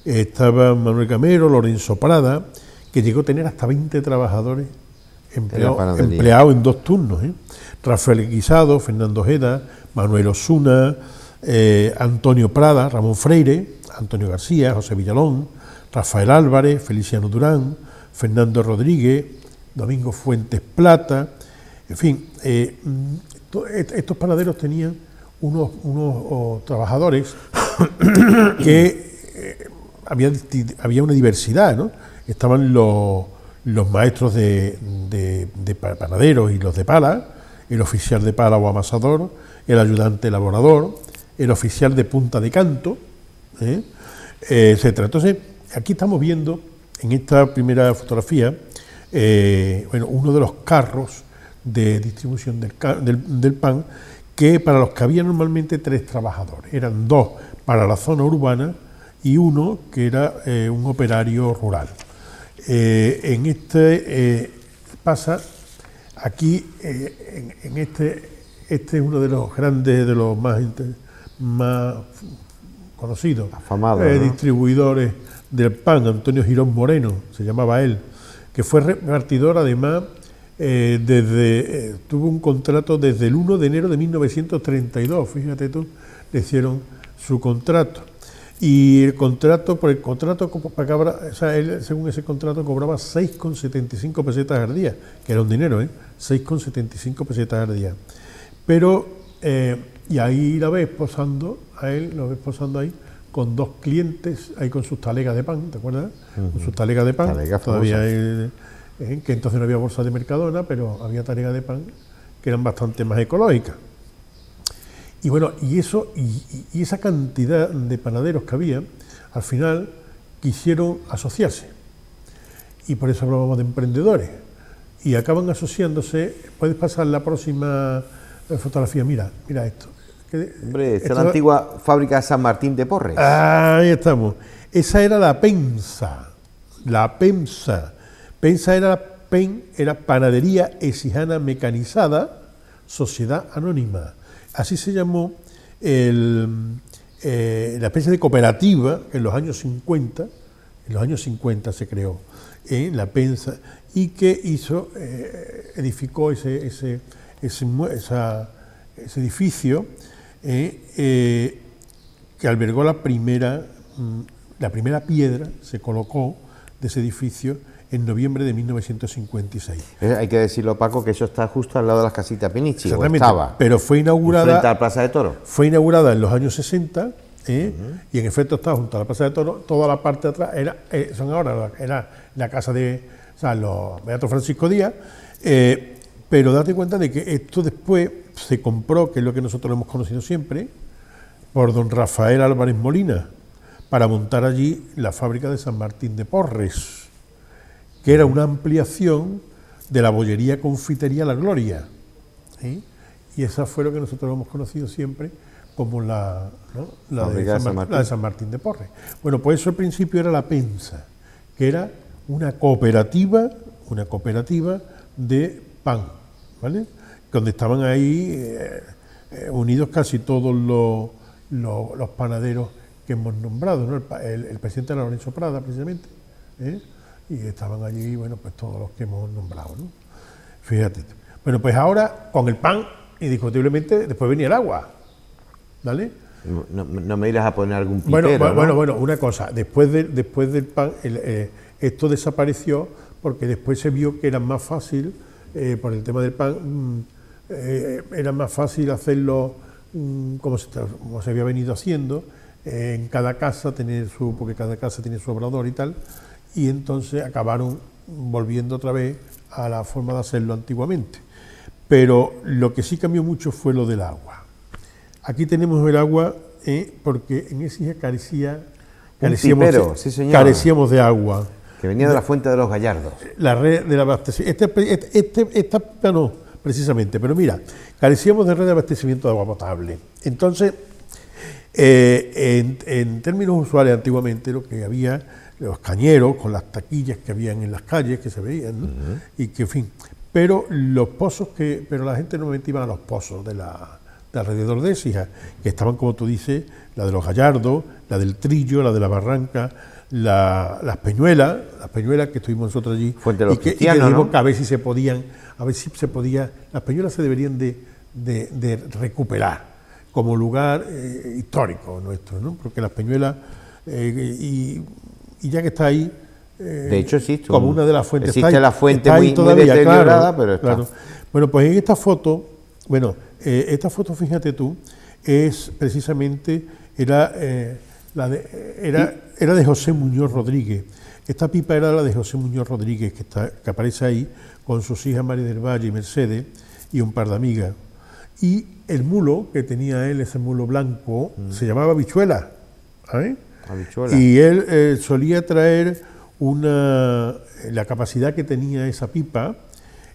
S1: Estaba Manuel Camero, Lorenzo Prada, que llegó a tener hasta 20 trabajadores empleados en 2 turnos. Rafael Guisado, Fernando Ojeda, Manuel Osuna, Antonio Prada, Ramón Freire, Antonio García, José Villalón, Rafael Álvarez, Feliciano Durán, Fernando Rodríguez, Domingo Fuentes Plata, en fin, estos panaderos tenían unos trabajadores que había una diversidad, ¿no? Estaban los maestros de panaderos y los de pala, el oficial de pala o amasador, el ayudante elaborador, el oficial de punta de canto, etcétera. Entonces, aquí estamos viendo, en esta primera fotografía, uno de los carros de distribución del pan, que para los que había normalmente 3 trabajadores, eran 2 para la zona urbana y 1 que era un operario rural. En este pasa, aquí, este es uno de los grandes, de los más conocidos,
S2: afamado, ¿no?
S1: Distribuidores del pan, Antonio Girón Moreno, se llamaba él, que fue repartidor además. Tuvo un contrato desde el 1 de enero de 1932, fíjate tú, le hicieron su contrato. Y el contrato, por el contrato, o sea, él, según ese contrato, cobraba 6,75 pesetas al día, que era un dinero, 6,75 pesetas al día. Pero, y ahí la ves posando, a él lo ves posando ahí, con dos clientes, ahí con sus talegas de pan, ¿te acuerdas? Con sus talegas de pan,
S2: Talegas
S1: todavía que entonces no había bolsa de Mercadona, pero había talegas de pan que eran bastante más ecológicas. Y bueno, y esa cantidad de panaderos que había, al final quisieron asociarse. Y por eso hablábamos de emprendedores. Y acaban asociándose. Puedes pasar la próxima fotografía. Mira esto.
S2: Hombre, esta es la antigua fábrica de San Martín de Porres.
S1: Ahí estamos. Esa era la Pensa. La Pensa. Pensa era Panadería Exijana Mecanizada, Sociedad Anónima. Así se llamó la especie de cooperativa que en los años 50 se creó, la Pensa, y que edificó ese edificio que albergó la primera piedra, se colocó de ese edificio en noviembre de 1956.
S2: Hay que decirlo, Paco, que eso está justo al lado de las casitas Penichi, o estaba.
S1: Pero fue inaugurada...
S2: Frente a la Plaza de Toros.
S1: Fue inaugurada en los años 60, y en efecto estaba junto a la Plaza de Toros. Toda la parte de atrás era la casa de los Beato Francisco Díaz, pero date cuenta de que esto después se compró, que es lo que nosotros hemos conocido siempre, por don Rafael Álvarez Molina, para montar allí la fábrica de San Martín de Porres, que era una ampliación de la bollería confitería La Gloria. Y esa fue lo que nosotros hemos conocido siempre como la de San Martín de Porres. Bueno, pues eso al principio era la Pensa, que era una cooperativa de pan, ¿vale? Donde estaban ahí unidos casi todos los panaderos que hemos nombrado, ¿no? El presidente era Lorenzo Prada, precisamente, y estaban allí, bueno, pues todos los que hemos nombrado, ¿no? Fíjate. Bueno, pues ahora con el pan, indiscutiblemente, después venía el agua, ¿vale?
S2: No me irás a poner algún pipero,
S1: bueno, una cosa, después del pan, esto desapareció porque después se vio que era más fácil, por el tema del pan, era más fácil hacerlo como se había venido haciendo, en cada casa porque cada casa tiene su obrador y tal, y entonces acabaron volviendo otra vez a la forma de hacerlo antiguamente. Pero lo que sí cambió mucho fue lo del agua. Aquí tenemos el agua porque en Écija carecíamos de agua.
S2: Que venía de la fuente de los Gallardos.
S1: La red del abastecimiento. Esta no, precisamente, pero mira, carecíamos de red de abastecimiento de agua potable. Entonces, en términos usuales, antiguamente lo que había, los cañeros con las taquillas que habían en las calles, que se veían, ¿no? Y que, en fin, pero la gente normalmente iba a los pozos de alrededor de Écija, que estaban, como tú dices, la de los Gallardos, la del Trillo, la de la Barranca, las Peñuelas que estuvimos nosotros allí,
S2: Fuente de los Cristianos,
S1: y que dijimos,
S2: ¿no?
S1: que a ver si se podía, las Peñuelas se deberían de recuperar como lugar histórico nuestro, ¿no? Porque las Peñuelas, y ya que está ahí,
S2: de hecho existe
S1: como una de las fuentes,
S2: existe la fuente
S1: muy
S2: deteriorada,
S1: claro,
S2: pero está.
S1: Claro. Bueno, pues en esta foto, fíjate tú, es precisamente era de José Muñoz Rodríguez. Esta pipa era la de José Muñoz Rodríguez, que aparece ahí con sus hijas María del Valle y Mercedes y un par de amigas. Y el mulo que tenía él, ese mulo blanco, se llamaba Habichuela.
S2: Habichuela.
S1: Y él solía traer la capacidad que tenía esa pipa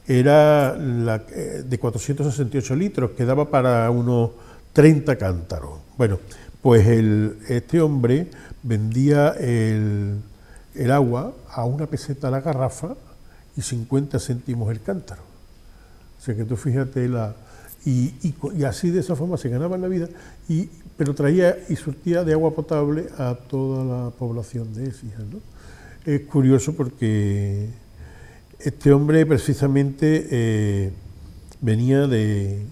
S1: era de 468 litros, que daba para unos 30 cántaros. Bueno, pues este hombre vendía el agua a 1 peseta la garrafa y 50 céntimos el cántaro. O sea que tú fíjate y así de esa forma se ganaba la vida, pero traía y surtía de agua potable a toda la población de Écija, ¿no? Es curioso porque este hombre precisamente venía de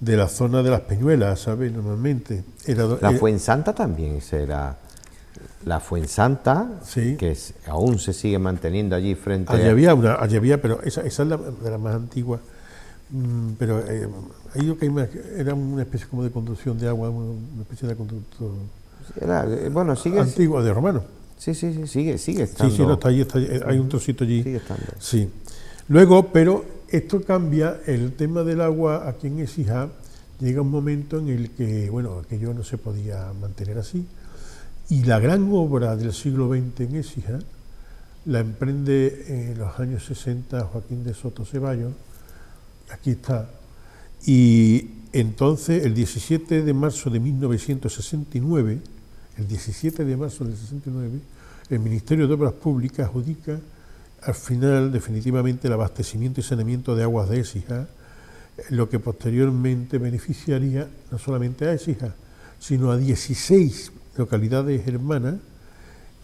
S1: de la zona de las Peñuelas, ¿sabes? Normalmente.
S2: La Fuensanta también será. La Fuensanta,
S1: sí,
S2: que aún se sigue manteniendo allí frente
S1: allí había, pero esa es la de las más antiguas. Pero ahí lo que hay más, era una especie como de conducción de agua, una especie de conductor
S2: bueno, sigue
S1: antiguo, de romano.
S2: Sí, sigue estando.
S1: Sí, no, está allí, hay un trocito allí.
S2: Sigue estando.
S1: Sí. Luego, pero esto cambia, el tema del agua aquí en Écija, llega un momento en el que, bueno, aquello no se podía mantener así, y la gran obra del siglo XX en Écija la emprende en los años 60 Joaquín de Soto Ceballos, aquí está, y entonces el 17 de marzo de 1969, el 17 de marzo del 69, el Ministerio de Obras Públicas adjudica al final definitivamente el abastecimiento y saneamiento de aguas de Écija, lo que posteriormente beneficiaría no solamente a Écija, sino a 16 localidades hermanas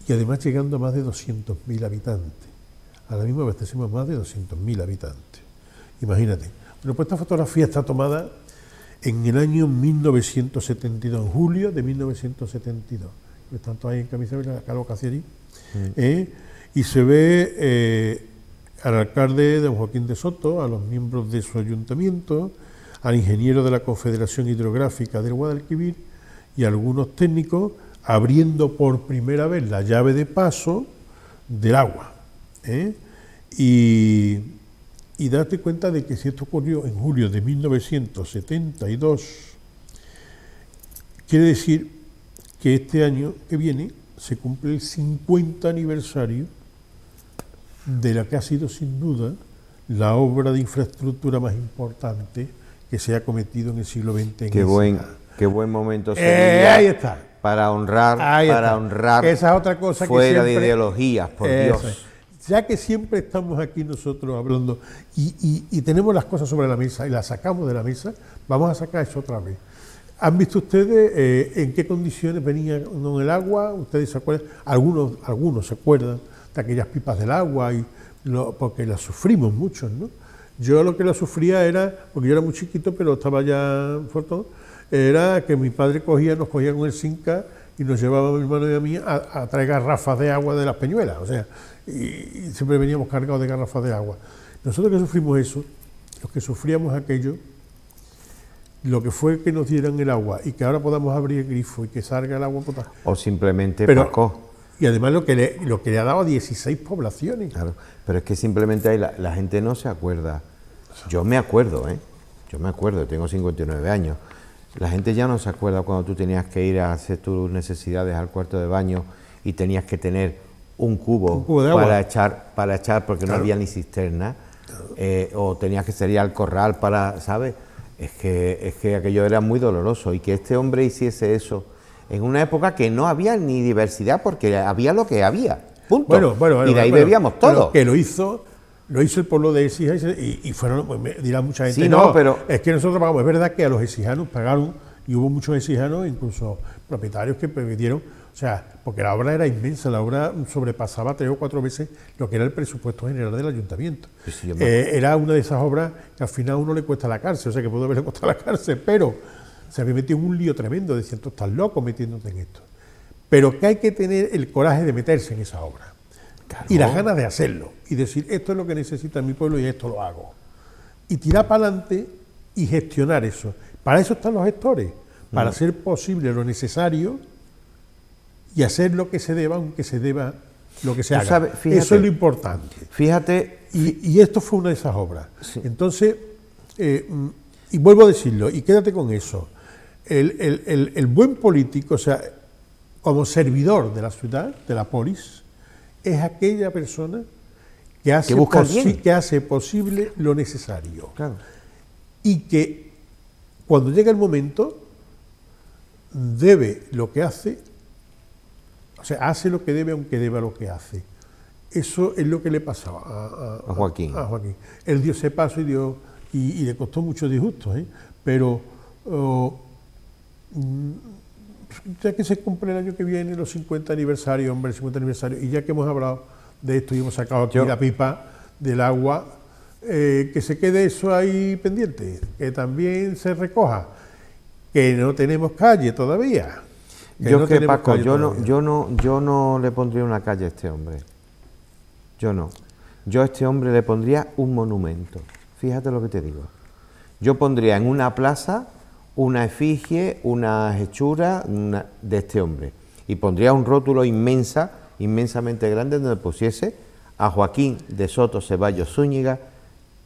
S1: y además llegando a más de 200.000 habitantes. Ahora mismo abastecemos más de 200.000 habitantes. Imagínate. Bueno, pues esta fotografía está tomada en el año 1972, en julio de 1972. Por tanto, ahí en camisa de la Carlos Caciari. Y se ve al alcalde don Joaquín de Soto, a los miembros de su ayuntamiento, al ingeniero de la Confederación Hidrográfica del Guadalquivir y algunos técnicos abriendo por primera vez la llave de paso del agua. Y date cuenta de que si esto ocurrió en julio de 1972, quiere decir que este año que viene se cumple el 50 aniversario de la que ha sido sin duda la obra de infraestructura más importante que se ha cometido en el siglo XX.
S2: Qué buen momento sería
S1: ahí está.
S2: Para honrar
S1: esa es otra cosa
S2: fuera
S1: que siempre,
S2: de ideologías, por Dios.
S1: Ya que siempre estamos aquí nosotros hablando y tenemos las cosas sobre la mesa y las sacamos de la mesa, vamos a sacar eso otra vez. ¿Han visto ustedes en qué condiciones venía el agua? ¿Ustedes se acuerdan? Algunos se acuerdan de aquellas pipas del agua, porque las sufrimos muchos, ¿no? Yo lo que la sufría era, porque yo era muy chiquito, pero estaba ya fuerte, era que mi padre nos cogía con el Cinca y nos llevaba a mi hermano y a mí a traer garrafas de agua de las Peñuelas, o sea, y siempre veníamos cargados de garrafas de agua. Nosotros que sufrimos eso, los que sufríamos aquello, lo que fue que nos dieran el agua y que ahora podamos abrir el grifo y que salga el agua potable.
S2: O simplemente Paco.
S1: Y además lo que le ha dado a 16 poblaciones.
S2: Claro, pero es que simplemente ahí la gente no se acuerda. Yo me acuerdo, tengo 59 años. La gente ya no se acuerda cuando tú tenías que ir a hacer tus necesidades al cuarto de baño y tenías que tener un cubo
S1: de agua
S2: para echar porque no había ni cisterna, o tenías que salir al corral para, ¿sabes? Es que aquello era muy doloroso y que este hombre hiciese eso en una época que no había ni diversidad porque había lo que había, punto. Bueno, y de ahí bebíamos todo.
S1: Que lo hizo el pueblo de Écija y fueron, pues, dirá mucha gente,
S2: sí, pero
S1: es que nosotros pagamos. Es verdad que a los écijanos pagaron, y hubo muchos écijanos, incluso propietarios que permitieron, o sea, porque la obra era inmensa, la obra sobrepasaba 3 o 4 veces lo que era el presupuesto general del ayuntamiento.
S2: Sí,
S1: era una de esas obras que al final a uno le cuesta la cárcel, o sea, que pudo haberle costado la cárcel, pero se había metido en un lío tremendo, decían, tú estás loco metiéndote en esto. Pero que hay que tener el coraje de meterse en esa obra. Claro. Y las ganas de hacerlo, y decir, esto es lo que necesita mi pueblo y esto lo hago. Y tirar para adelante y gestionar eso. Para eso están los gestores, para hacer posible lo necesario y hacer lo que se deba, aunque se deba lo que se haga.
S2: Sabes, fíjate,
S1: eso es lo importante.
S2: Fíjate.
S1: Y esto fue una de esas obras. Sí. Entonces, y vuelvo a decirlo, y quédate con eso, el buen político, o sea, como servidor de la ciudad, de la polis, es aquella persona que hace posible lo necesario.
S2: Claro.
S1: Y que cuando llega el momento debe lo que hace, o sea, hace lo que debe aunque deba lo que hace. Eso es lo que le pasaba
S2: a Joaquín.
S1: Él dio ese paso y le costó mucho disgusto, pero ya que se cumple el año que viene los 50 aniversarios, hombre, el 50 aniversario, y ya que hemos hablado de esto y hemos sacado aquí la pipa del agua, que se quede eso ahí pendiente, que también se recoja, que no tenemos calle todavía.
S2: Yo
S1: no
S2: es que,
S1: tenemos
S2: Paco,
S1: calle todavía.
S2: yo no le pondría una calle a este hombre. Yo no. Yo a este hombre le pondría un monumento. Fíjate lo que te digo. Yo pondría en una plaza una efigie, una hechura de este hombre. Y pondría un rótulo inmensamente grande, donde pusiese a Joaquín de Soto Ceballos Zúñiga,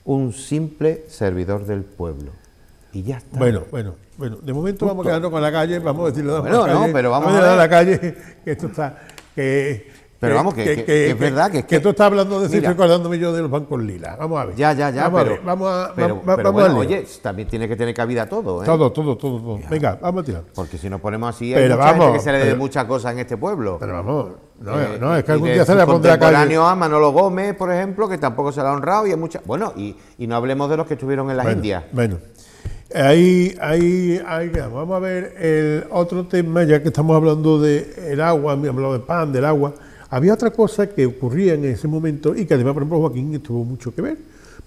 S2: un simple servidor del pueblo. Y ya está.
S1: Bueno, de momento vamos quedando con la calle, vamos a decirle
S2: Bueno,
S1: a la calle,
S2: no, pero vamos
S1: a
S2: a
S1: decirle
S2: ver.
S1: la calle que esto está,
S2: Pero vamos, que es verdad que
S1: tú estás hablando de eso y
S2: mira,
S1: estoy acordándome yo de los bancos lila. Vamos a ver.
S2: Ya,
S1: Vamos
S2: pero,
S1: a ver, vamos a
S2: pero
S1: vamos
S2: bueno,
S1: al lío.
S2: oye, también tiene que tener cabida todo, ¿eh?
S1: Todo.
S2: Ya.
S1: Venga, vamos a tirar.
S2: Porque si nos ponemos así,
S1: Pero
S2: hay mucha gente
S1: vamos,
S2: que se le dé
S1: pero-
S2: muchas cosas en este pueblo.
S1: Pero vamos, no, es que
S2: Y
S1: algún
S2: de
S1: día se
S2: sus
S1: le pondrá calle.
S2: contemporáneos a Manolo Gómez, por ejemplo, que tampoco se le ha honrado, y hay muchas. Bueno, y no hablemos de los que estuvieron en las Indias.
S1: Bueno, ahí quedamos. Vamos a ver el otro tema, ya que estamos hablando del agua, me he hablado de pan, del agua. Había otra cosa que ocurría en ese momento y que además, por ejemplo, Joaquín tuvo mucho que ver,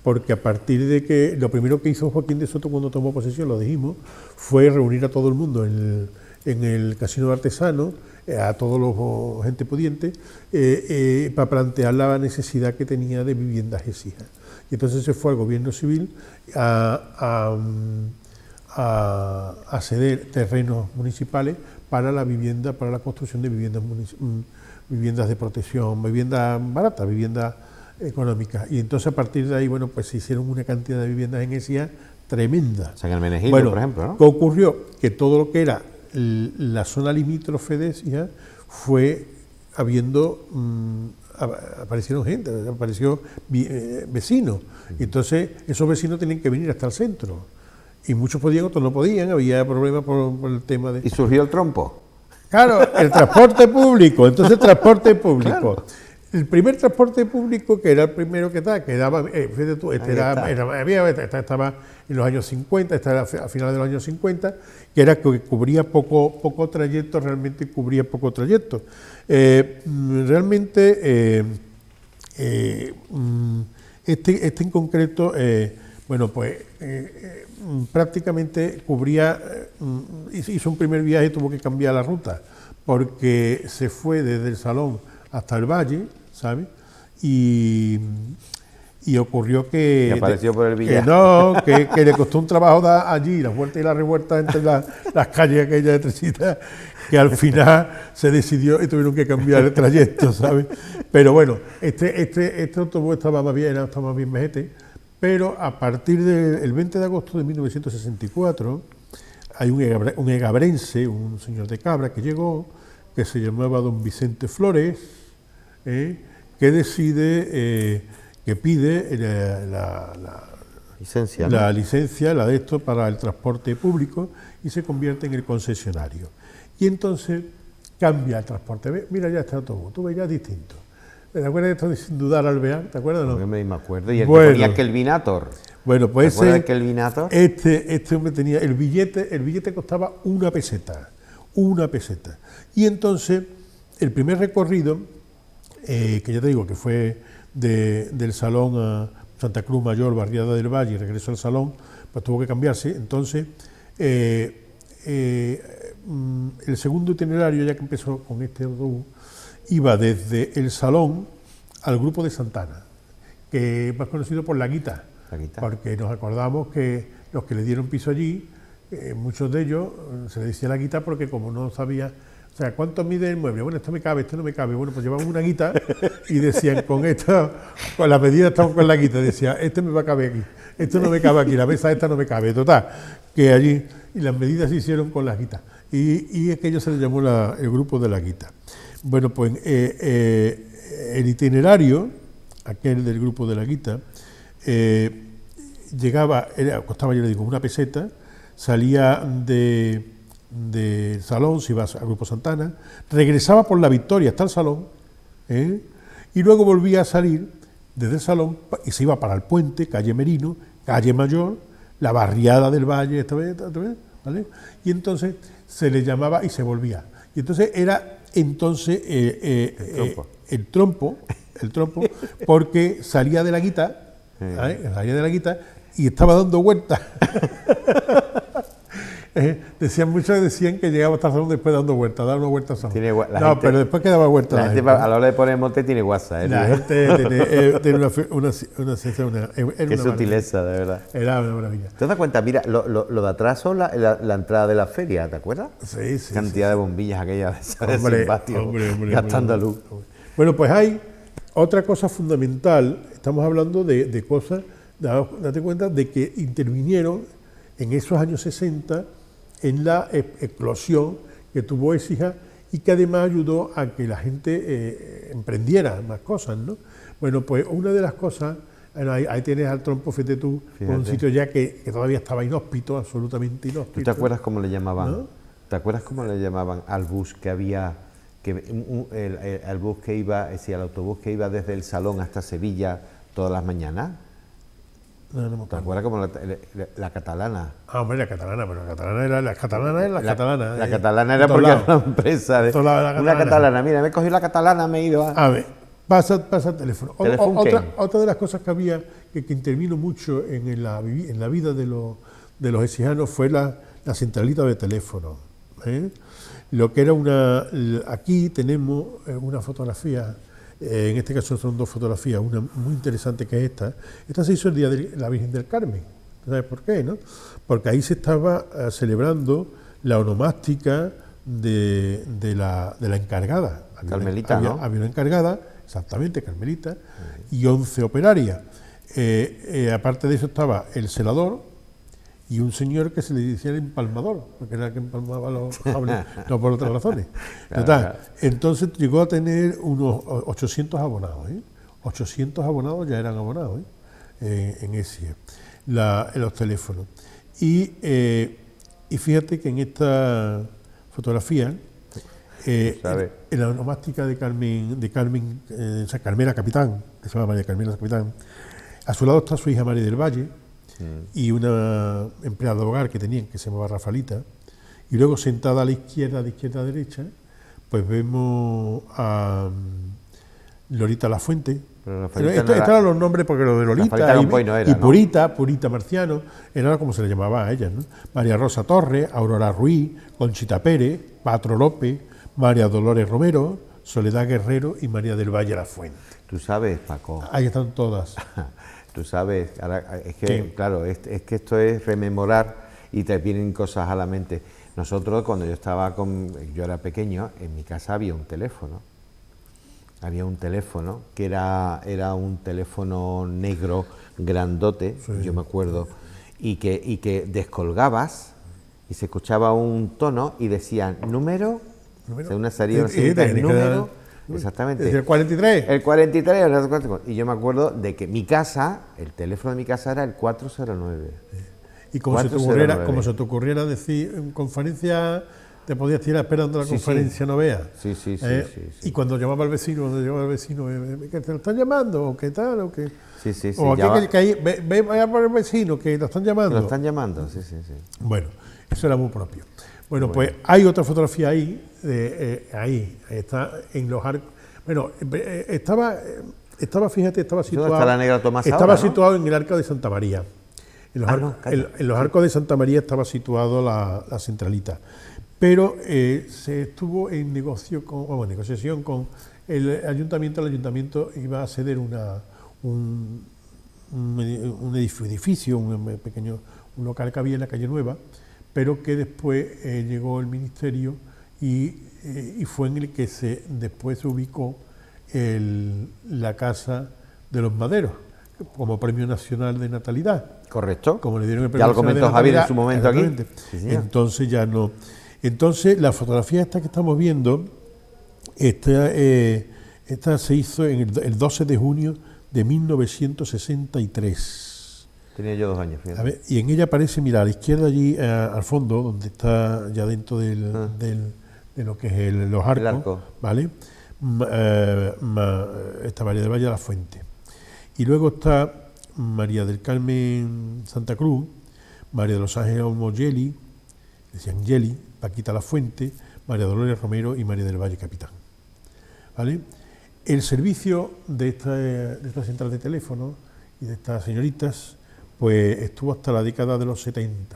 S1: porque a partir de que lo primero que hizo Joaquín de Soto cuando tomó posesión, lo dijimos, fue reunir a todo el mundo en el Casino de Artesanos, a todos los gente pudiente, para plantear la necesidad que tenía de viviendas exijas. Y entonces se fue al gobierno civil a ceder terrenos municipales para la vivienda, para la construcción de viviendas de protección, viviendas baratas, viviendas económicas. Y entonces a partir de ahí, bueno, pues se hicieron una cantidad de viviendas en ESIA tremenda.
S2: O sea, en el Menegildo,
S1: Bueno,
S2: por ejemplo, ¿no?
S1: ¿qué ocurrió? Que todo lo que era la zona limítrofe de ESIA fue habiendo, aparecieron gente, apareció vecinos. Y entonces esos vecinos tenían que venir hasta el centro. Y muchos podían, otros no podían, había problemas por el tema de...
S2: Y surgió el trompo.
S1: Claro, el transporte público, entonces transporte público. Claro. El primer transporte público, que era el primero que daba, fíjate tú, estaba en los años 50, a finales de los años 50, que era que cubría poco trayecto, realmente cubría poco trayecto. Realmente, este en concreto, bueno, pues prácticamente cubría, hizo un primer viaje y tuvo que cambiar la ruta, porque se fue desde el Salón hasta el Valle, ¿sabes? Y ocurrió que...
S2: Y apareció por el Villar.
S1: Que le costó un trabajo dar allí la vuelta y la revuelta entre las calles aquellas de Tresita, que al final se decidió y tuvieron que cambiar el trayecto, ¿sabes? Pero bueno, este autobús estaba más bien vejete, pero a partir del 20 de agosto de 1964 hay un egabrense, un señor de Cabra que llegó, que se llamaba don Vicente Flores, que decide, que pide
S2: Licencia, ¿no?
S1: la licencia, la de esto, para el transporte público y se convierte en el concesionario. Y entonces cambia el transporte. Mira, ya está el autobús, tú ves ya distinto. ¿Te acuerdas de esto de Sin Dudar Alvear? ¿Te acuerdas o no?
S2: Yo me acuerdo. Y el
S1: Bueno.
S2: que ponía Kelvinator.
S1: Bueno, pues
S2: ¿Te acuerdas de Kelvinator?
S1: este hombre tenía el billete costaba una peseta. Y entonces, el primer recorrido, que ya te digo que fue del Salón a Santa Cruz Mayor, Barriada del Valle, y regreso al Salón, pues tuvo que cambiarse. Entonces, el segundo itinerario, ya que empezó con este autobús, iba desde el Salón al Grupo de Santana, que es más conocido por La Guita, porque nos acordamos que los que le dieron piso allí, muchos de ellos se le decía La Guita porque como no sabía, o sea, ¿cuánto mide el mueble? Bueno, esto me cabe, esto no me cabe. Bueno, pues llevaban una guita y decían, con la medida estamos con la guita, decía, este me va a caber aquí, esto no me cabe aquí, la mesa esta no me cabe. Total, que allí, y las medidas se hicieron con las guitas. Y aquello se le llamó el grupo de La Guita. Bueno, pues el itinerario, aquel del grupo de La Guita, costaba, yo le digo, una peseta, salía del Salón, se iba al Grupo Santana, regresaba por La Victoria hasta el Salón, y luego volvía a salir desde el Salón y se iba para el Puente, calle Merino, calle Mayor, la Barriada del Valle, esta vez, ¿vale? Y entonces se le llamaba y se volvía. Y entonces era el trompo, porque salía de La Guita, ¿sabes? En la calle de la Guita, y estaba dando vueltas. Decían muchos decían que llegaba hasta Salón después dando vueltas, dar una vuelta a Salón. No,
S2: gente,
S1: pero después que daba vueltas.
S2: La gente a la hora de poner monte tiene WhatsApp.
S1: La gente tiene una
S2: Qué sutileza, de verdad.
S1: Era una maravilla.
S2: ¿Te das cuenta? Mira, lo de atrás son la entrada de la feria, ¿te acuerdas?
S1: Sí, sí.
S2: Cantidad de bombillas aquellas
S1: Hombre,
S2: gastando luz.
S1: Bueno, pues hay otra cosa fundamental. Estamos hablando de cosas, date cuenta de que intervinieron en esos años 60 en la explosión que tuvo Écija y que además ayudó a que la gente emprendiera más cosas, ¿no? Bueno, pues una de las cosas, ahí tienes al Trompo, fíjate tú, con un sitio ya que todavía estaba inhóspito, absolutamente inhóspito.
S2: ¿Tú te acuerdas cómo le llamaban?
S1: ¿No?
S2: ¿Te acuerdas cómo le llamaban al bus que había, el bus que iba, es decir, el autobús que iba desde el Salón hasta Sevilla todas las mañanas?
S1: No
S2: ¿Te acuerdas como la catalana?
S1: Ah, hombre, la catalana, pero la catalana era la catalana.
S2: La catalana era porque era una empresa de una catalana. Mira, me he cogido la catalana, me he ido
S1: a ver, pasa el teléfono. Otra de las cosas que había que intervino mucho en la vida de los exijanos fue la centralita de teléfono. Lo que era aquí tenemos una fotografía. En este caso son dos fotografías, una muy interesante que es esta. Esta se hizo el día de la Virgen del Carmen. ¿Sabes por qué, no? Porque ahí se estaba celebrando la onomástica de la encargada.
S2: Carmelita, ¿no?
S1: Había una encargada, exactamente, Carmelita, y 11 operarias. Aparte de eso estaba el celador y un señor que se le decía el empalmador, porque era el que empalmaba los cables, no por otras razones. Claro. Entonces llegó a tener unos 800 abonados, 800 abonados ya eran abonados en ese, en los teléfonos. Y fíjate que en esta fotografía, en la onomástica de Carmena Capitán, que se llama María Carmena Capitán, a su lado está su hija María del Valle, y una empleada de hogar que tenían, que se llamaba Rafalita, y luego sentada a la izquierda, de izquierda a derecha, pues vemos a Lolita Lafuente. Estos eran los nombres, porque lo de Lolita y Purita Marciano, era como se le llamaba a ellas, ¿no? María Rosa Torres, Aurora Ruiz, Conchita Pérez, Patro López, María Dolores Romero, Soledad Guerrero y María del Valle Lafuente.
S2: Tú sabes, Paco.
S1: Ahí están todas.
S2: Tú sabes, ahora, es que, claro, es que esto es rememorar y te vienen cosas a la mente. Nosotros, cuando yo era pequeño, en mi casa había un teléfono. Había un teléfono que era un teléfono negro, grandote, sí. Yo me acuerdo, y que descolgabas y se escuchaba un tono y decían número, o sea, una salida, número. Exactamente.
S1: ¿El 43?
S2: El 43, y yo me acuerdo de que mi casa, el teléfono de mi casa era el 409.
S1: Y como se te ocurriera decir en conferencia, te podías tirar esperando la conferencia, no veas.
S2: Sí.
S1: Y cuando llamaba al vecino, ¿que te lo están llamando? ¿O qué tal? ¿O qué?
S2: Sí.
S1: O aquí que vaya por el vecino, que lo están llamando.
S2: Lo están llamando, sí.
S1: Bueno, eso era muy propio. Bueno, pues hay otra fotografía ahí, está en los arcos. Bueno, estaba situado.
S2: La Negra Tomás
S1: estaba
S2: ahora, ¿no?
S1: situado en el arco de Santa María. En los arcos de Santa María estaba situado la centralita. Pero se estuvo en negociación con el ayuntamiento. El ayuntamiento iba a ceder un edificio, un local que había en la calle Nueva, pero que después llegó el ministerio y fue en el que después se ubicó la Casa de los Maderos como Premio Nacional de Natalidad.
S2: Correcto.
S1: Como le dieron el Premio
S2: ya lo comentó Javier en su momento aquí.
S1: Sí, entonces ya no. Entonces la fotografía esta que estamos viendo, esta se hizo el 12 de junio de 1963.
S2: Tenía yo 2 años, fíjate.
S1: A ver, y en ella aparece, mira, a la izquierda allí, al fondo, donde está ya dentro de lo que es los arcos,
S2: arco.
S1: ¿vale? Está María del Valle de la Fuente. Y luego está María del Carmen Santa Cruz, María de los Ángeles Olmo Yeli, decían Yeli, Paquita La Fuente, María Dolores Romero y María del Valle Capitán. ¿Vale? El servicio de esta central de teléfono y de estas señoritas, pues estuvo hasta la década de los 70,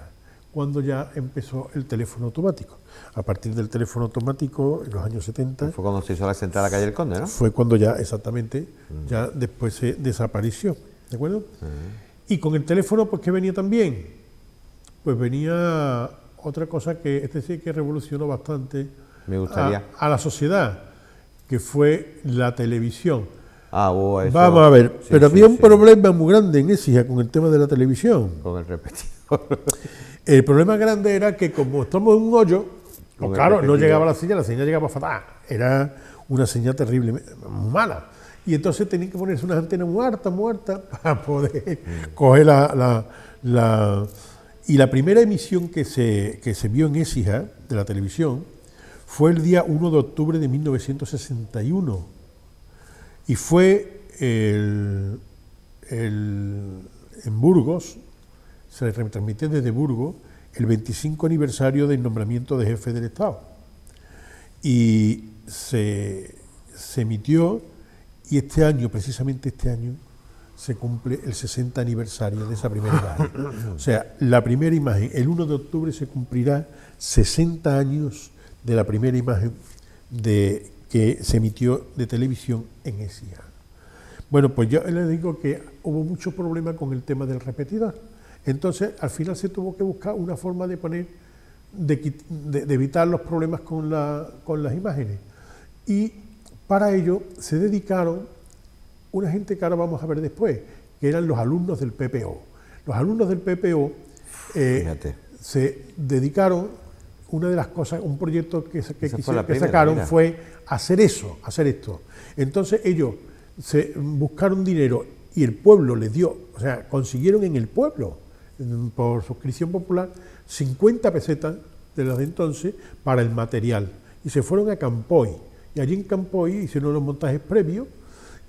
S1: cuando ya empezó el teléfono automático. A partir del teléfono automático, en los años 70...
S2: Fue cuando se hizo la central a la calle del Conde, ¿no?
S1: Fue cuando ya, exactamente, ya después se desapareció, ¿de acuerdo? Y con el teléfono, pues, ¿qué venía también? Pues venía otra cosa que sí que revolucionó bastante
S2: Me gustaría.
S1: a la sociedad, que fue la televisión.
S2: Eso,
S1: Vamos a ver,
S2: sí,
S1: pero
S2: sí,
S1: había un
S2: sí,
S1: problema muy grande en Écija con el tema de la televisión.
S2: con el repetidor.
S1: El problema grande era que como estamos en un hoyo, pues
S2: Con el
S1: claro, no
S2: repetidor.
S1: llegaba la señal llegaba fatal, era una señal terrible, muy mala. Y entonces tenían que ponerse unas antenas muertas para poder coger Y la primera emisión que se vio en Écija, de la televisión, fue el día 1 de octubre de 1961. Y fue en Burgos, se retransmitió desde Burgos, el 25 aniversario del nombramiento de jefe del Estado. Y se emitió, y este año, precisamente este año, se cumple el 60 aniversario de esa primera imagen. O sea, la primera imagen, el 1 de octubre se cumplirá 60 años de la primera imagen que se emitió de televisión en Écija. Bueno, pues yo les digo que hubo mucho problema con el tema del repetidor. Entonces, al final se tuvo que buscar una forma de evitar los problemas con las imágenes. Y para ello se dedicaron una gente que ahora vamos a ver después, que eran los alumnos del PPO. Los alumnos del PPO se dedicaron, una de las cosas, un proyecto que sacaron fue hacer esto. Entonces ellos se buscaron dinero y el pueblo les dio, o sea, consiguieron en el pueblo, por suscripción popular, 50 pesetas de las de entonces para el material. Y se fueron a Campoy. Y allí en Campoy hicieron los montajes previos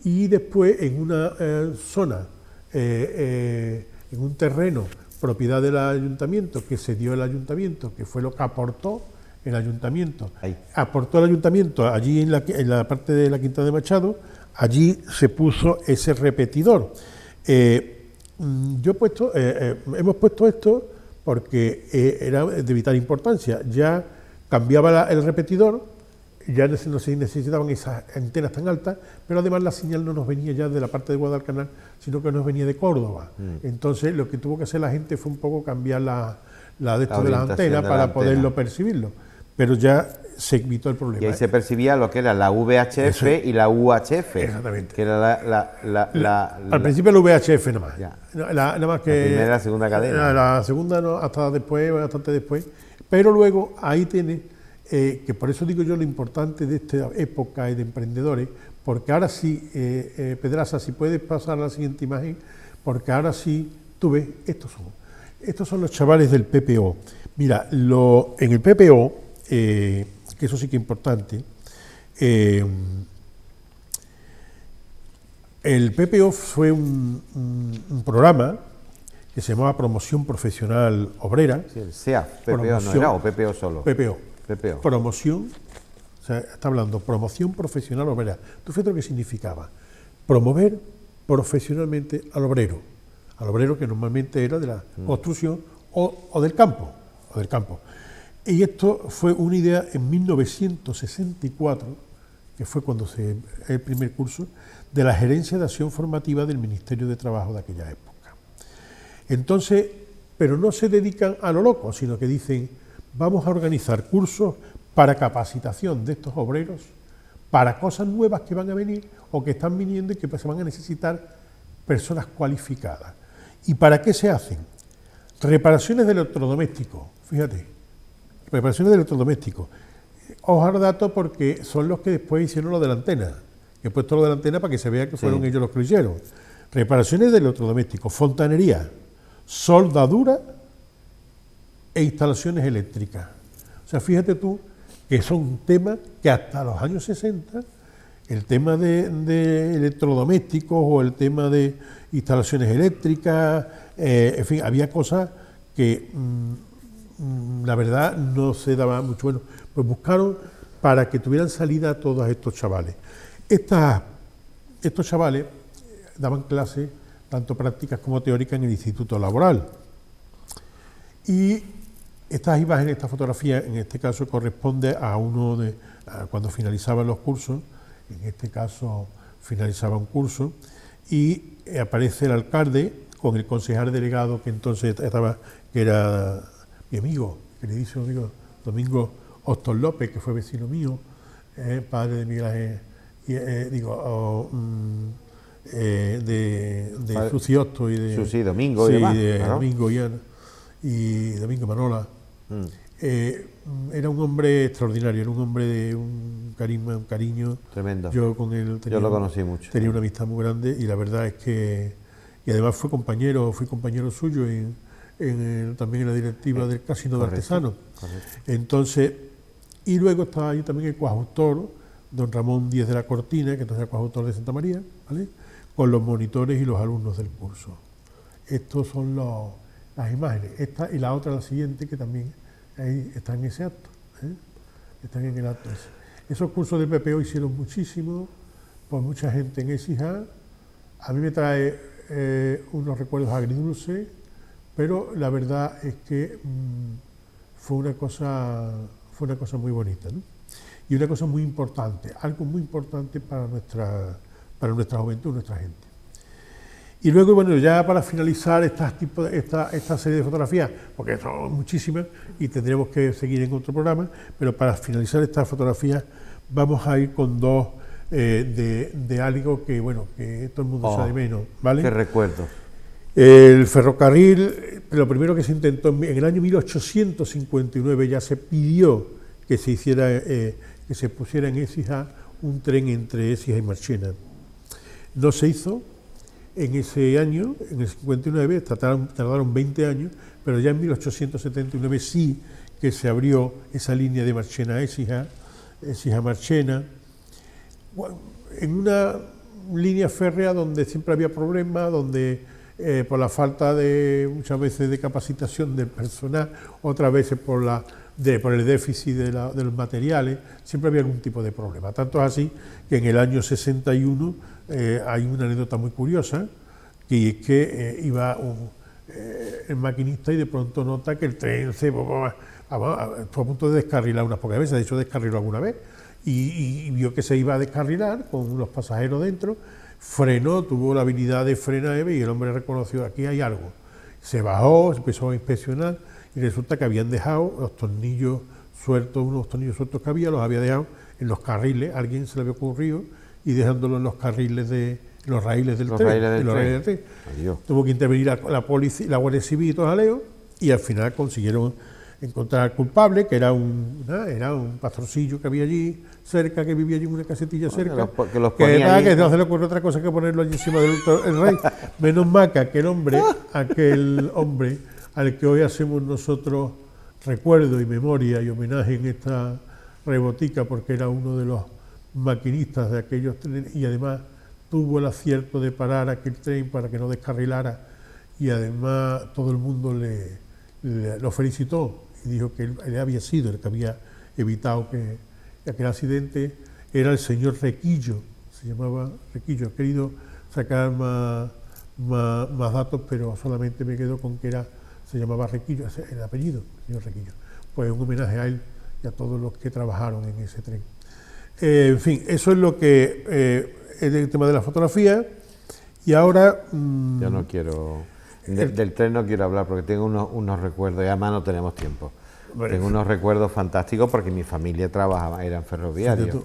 S1: y después en una zona, en un terreno propiedad del ayuntamiento, que se dio el ayuntamiento, que fue lo que aportó el ayuntamiento. Aportó el ayuntamiento allí en la parte de la Quinta de Machado, allí se puso ese repetidor. Hemos puesto esto porque era de vital importancia. Ya cambiaba el repetidor, ya no se necesitaban esas antenas tan altas, pero además la señal no nos venía ya de la parte de Guadalcanal, sino que nos venía de Córdoba. Entonces lo que tuvo que hacer la gente fue un poco cambiar la de las antenas para poderlo percibirlo, pero ya se evitó el problema.
S2: Y ahí se percibía lo que era la VHF y la UHF.
S1: Exactamente.
S2: Que era
S1: al principio el VHF nada más.
S2: Nada más que la primera y la segunda cadena.
S1: La segunda no, hasta después, bastante después. Pero luego ahí tiene, que por eso digo yo lo importante de esta época y de emprendedores, porque ahora sí, Pedraza, si puedes pasar a la siguiente imagen, porque ahora sí, tú ves, estos son los chavales del PPO. Mira, en el PPO, que eso sí que es importante, el PPO fue un programa que se llamaba Promoción Profesional Obrera.
S2: Sí, el SEAF, PPO no era, o PPO solo.
S1: PPO.
S2: PPO.
S1: Promoción, o sea, está hablando Promoción Profesional Obrera. ¿Tú fíjate lo que significaba? Promover profesionalmente al obrero que normalmente era de la construcción o del campo. Y esto fue una idea en 1964, que fue cuando el primer curso, de la Gerencia de Acción Formativa del Ministerio de Trabajo de aquella época. Entonces, pero no se dedican a lo loco, sino que dicen, vamos a organizar cursos para capacitación de estos obreros, para cosas nuevas que van a venir o que están viniendo y que se van a necesitar personas cualificadas. ¿Y para qué se hacen? Reparaciones de electrodomésticos, fíjate. Reparaciones de electrodomésticos. Os hago datos porque son los que después hicieron lo de la antena. He puesto lo de la antena para que se vea que fueron ellos los que lo hicieron. Reparaciones de electrodomésticos, fontanería, soldadura e instalaciones eléctricas. O sea, fíjate tú que son temas que hasta los años 60, el tema de electrodomésticos o el tema de instalaciones eléctricas, en fin, había cosas que la verdad no se daba mucho. Bueno, pues buscaron para que tuvieran salida todos estos chavales. Estos chavales daban clases tanto prácticas como teóricas en el Instituto Laboral. Y estas imágenes, esta fotografía, en este caso corresponde a cuando finalizaban los cursos, en este caso finalizaba un curso, y aparece el alcalde con el concejal delegado que entonces estaba, que era mi amigo, queridísimo amigo Domingo Hostos López, que fue vecino mío, padre de Miguel Ángel, de Susi Hostos y de
S2: Susi, Domingo y demás,
S1: de
S2: claro.
S1: Domingo y Ana, y Domingo Manola. Era un hombre extraordinario, era un hombre de un carisma, un cariño.
S2: Tremendo.
S1: Yo con él
S2: Yo lo conocí mucho.
S1: tenía una amistad muy grande y la verdad es que, y además fui compañero suyo también en la directiva del Casino de Artesanos.
S2: Correcto.
S1: Entonces, y luego estaba ahí también el coadjutor, don Ramón Díez de la Cortina, que entonces era coadjutor de Santa María, ¿vale?, con los monitores y los alumnos del curso. Estos son las imágenes. Esta y la otra, la siguiente, que también ahí está en ese acto, están en el acto ese. Esos cursos de PPO hicieron muchísimo, por mucha gente en Écija. A mí me trae unos recuerdos agridulces, pero la verdad es que fue una cosa muy bonita, ¿no? Y una cosa muy importante, algo muy importante para nuestra juventud, nuestra gente. Y luego, bueno, ya para finalizar esta serie de fotografías, porque son muchísimas y tendremos que seguir en otro programa, pero para finalizar estas fotografías vamos a ir con dos de algo que, bueno, que todo el mundo sabe menos, ¿vale?
S2: Qué recuerdo.
S1: El ferrocarril, lo primero que se intentó en el año 1859 ya se pidió que se hiciera, que se pusiera en Écija un tren entre Écija y Marchena. No se hizo. En ese año, en el 59, tardaron 20 años, pero ya en 1879 sí que se abrió esa línea de Marchena a Écija, Écija-Marchena, en una línea férrea donde siempre había problemas, donde por la falta muchas veces de capacitación del personal, otras veces por el déficit de los materiales, siempre había algún tipo de problema. Tanto es así que en el año 61 hay una anécdota muy curiosa, y es que iba el maquinista y de pronto nota que el tren estuvo a punto de descarrilar unas pocas veces, de hecho descarriló alguna vez, y vio que se iba a descarrilar con unos pasajeros dentro, frenó, tuvo la habilidad de frenar y el hombre reconoció, aquí hay algo. Se bajó, empezó a inspeccionar y resulta que habían dejado los tornillos sueltos, unos tornillos sueltos que había, los había dejado en los carriles, a alguien se le había ocurrido, y dejándolo en los carriles los raíles del tren. Tuvo que intervenir la policía, la Guardia Civil y todo jaleo, y al final consiguieron encontrar al culpable, que era un pastorcillo que había allí cerca, que vivía allí en una casetilla cerca,
S2: que no
S1: se le ocurrió otra cosa que ponerlo allí encima del rey. Menos mal que aquel hombre al que hoy hacemos nosotros recuerdo y memoria y homenaje en esta rebotica, porque era uno de los maquinistas de aquellos trenes y además tuvo el acierto de parar aquel tren para que no descarrilara, y además todo el mundo lo felicitó y dijo que él había sido el que había evitado que aquel accidente. Era el señor Requillo, se llamaba Requillo. He querido sacar más datos, pero solamente me quedo con que se llamaba Requillo, el apellido, señor Requillo. Pues un homenaje a él y a todos los que trabajaron en ese tren. En fin, eso es lo que es el tema de la fotografía. Y ahora...
S2: Yo no quiero... Del tren no quiero hablar porque tengo unos recuerdos, y además no tenemos tiempo. Bueno, tengo unos recuerdos fantásticos porque mi familia trabajaba, eran ferroviarios.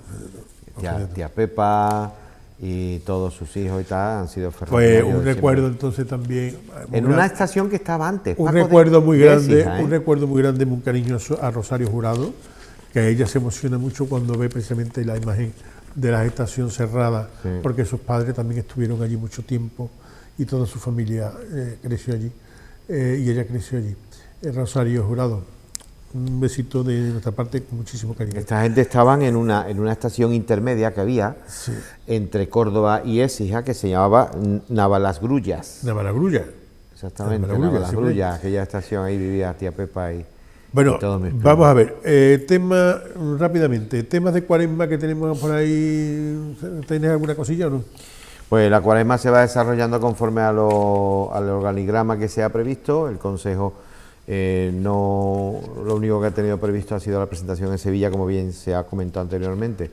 S2: Tía Pepa y todos sus hijos y tal han sido ferroviarios.
S1: Pues un recuerdo entonces también...
S2: En una estación que estaba antes.
S1: Un recuerdo muy grande, muy cariñoso a Rosario Jurado, que ella se emociona mucho cuando ve precisamente la imagen de la estación cerrada, sí, porque sus padres también estuvieron allí mucho tiempo y toda su familia creció allí, y ella creció allí. Rosario Jurado, un besito de nuestra parte con muchísimo cariño.
S2: Esta gente estaban en una estación intermedia que había, sí, entre Córdoba y Écija, que se llamaba Navalasgrullas.
S1: Navalasgrullas.
S2: Exactamente, Navalasgrullas, sí, aquella estación, ahí vivía tía Pepa y...
S1: Bueno, vamos a ver, rápidamente, temas de Cuaresma que tenemos por ahí, ¿tenés alguna cosilla o no?
S2: Pues la cuaresma se va desarrollando conforme al organigrama que se ha previsto. El Consejo no, lo único que ha tenido previsto ha sido la presentación en Sevilla, como bien se ha comentado anteriormente,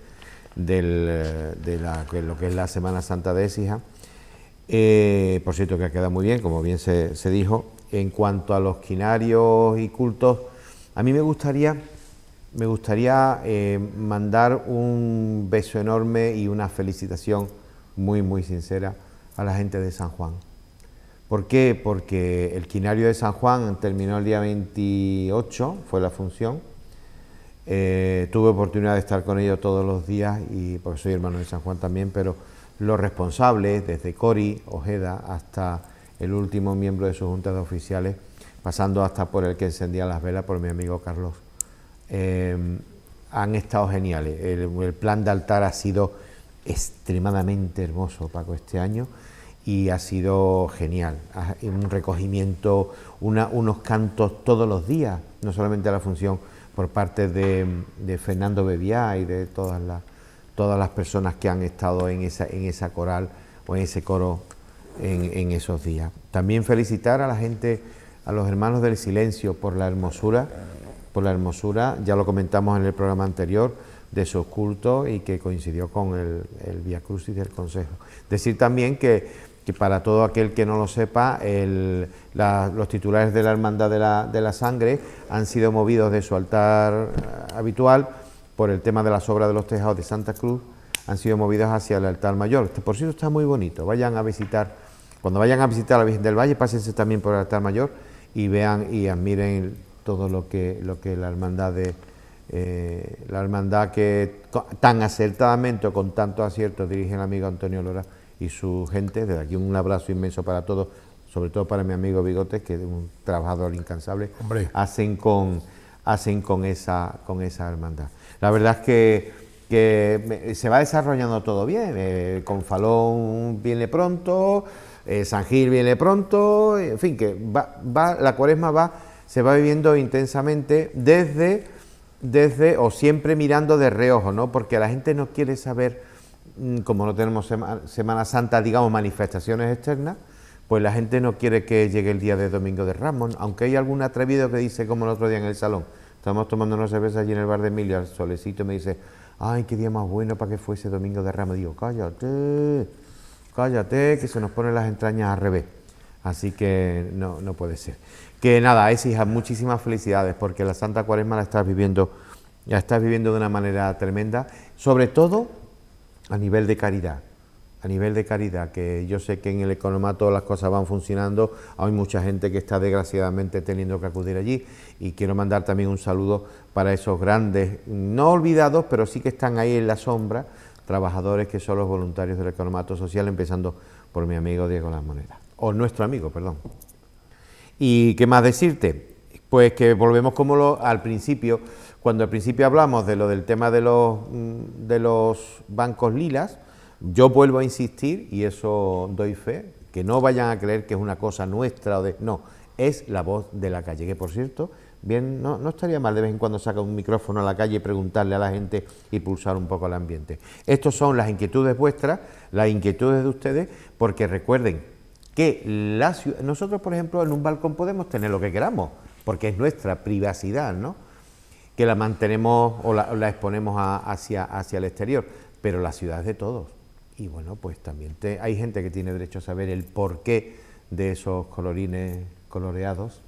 S2: de lo que es la Semana Santa de Écija. Por cierto, que ha quedado muy bien, como bien se dijo. En cuanto a los quinarios y cultos, a mí me gustaría mandar un beso enorme y una felicitación muy, muy sincera a la gente de San Juan. ¿Por qué? Porque el quinario de San Juan terminó el día 28, fue la función. Tuve oportunidad de estar con ellos todos los días, y porque soy hermano de San Juan también, pero los responsables, desde Cori Ojeda hasta el último miembro de su junta de oficiales, pasando hasta por el que encendía las velas, por mi amigo Carlos, han estado geniales. El plan de altar ha sido extremadamente hermoso, Paco, este año, y ha sido genial. Un recogimiento, unos cantos todos los días, no solamente a la función, por parte de Fernando Bebiá y de todas las personas que han estado en esa coral o en ese coro en esos días. También felicitar a la gente, a los hermanos del silencio, por la hermosura, ya lo comentamos en el programa anterior, de sus cultos, y que coincidió con el Vía Crucis del Consejo. Decir también que para todo aquel que no lo sepa, los titulares de la Hermandad de la Sangre han sido movidos de su altar habitual por el tema de las obras de los tejados de Santa Cruz, han sido movidos hacia el altar mayor. Este, por cierto, está muy bonito. Cuando vayan a visitar a la Virgen del Valle, pásense también por el altar mayor y vean y admiren todo lo que la hermandad que tan acertadamente o con tanto acierto dirige el amigo Antonio Lora y su gente. Desde aquí un abrazo inmenso para todos, sobre todo para mi amigo Bigotes, que es un trabajador incansable.
S1: Hombre.
S2: Hacen con esa hermandad. La verdad es que se va desarrollando todo bien. Confalón viene pronto, San Gil viene pronto, en fin, que la cuaresma se va viviendo intensamente desde o siempre mirando de reojo, ¿no? Porque la gente no quiere saber, como no tenemos Semana Santa, digamos, manifestaciones externas, pues la gente no quiere que llegue el día de Domingo de Ramos, aunque hay algún atrevido que dice, como el otro día en el salón, estamos tomando una cerveza allí en el bar de Emilio, al solecito, me dice, ay, qué día más bueno para que fuese Domingo de Ramos. Digo, cállate, que se nos ponen las entrañas al revés. Así que no puede ser. Que nada, Écija, muchísimas felicidades, porque la Santa Cuaresma la estás viviendo de una manera tremenda, sobre todo a nivel de caridad, que yo sé que en el economato las cosas van funcionando, hay mucha gente que está desgraciadamente teniendo que acudir allí, y quiero mandar también un saludo para esos grandes, no olvidados, pero sí que están ahí en la sombra, trabajadores que son los voluntarios del economato social, empezando por mi amigo Diego Las Monedas, o nuestro amigo, perdón. ¿Y qué más decirte? Pues que volvemos como al principio, cuando al principio hablamos de lo del tema de los bancos lilas. Yo vuelvo a insistir, y eso doy fe, que no vayan a creer que es una cosa nuestra, no, es la voz de la calle, que por cierto, bien, no estaría mal de vez en cuando sacar un micrófono a la calle y preguntarle a la gente y pulsar un poco el ambiente. Estas son las inquietudes vuestras, las inquietudes de ustedes, porque recuerden que nosotros, por ejemplo, en un balcón podemos tener lo que queramos, porque es nuestra privacidad, ¿no? Que la mantenemos o la exponemos hacia el exterior, pero la ciudad es de todos. Y bueno, pues también hay gente que tiene derecho a saber el porqué de esos colorines coloreados,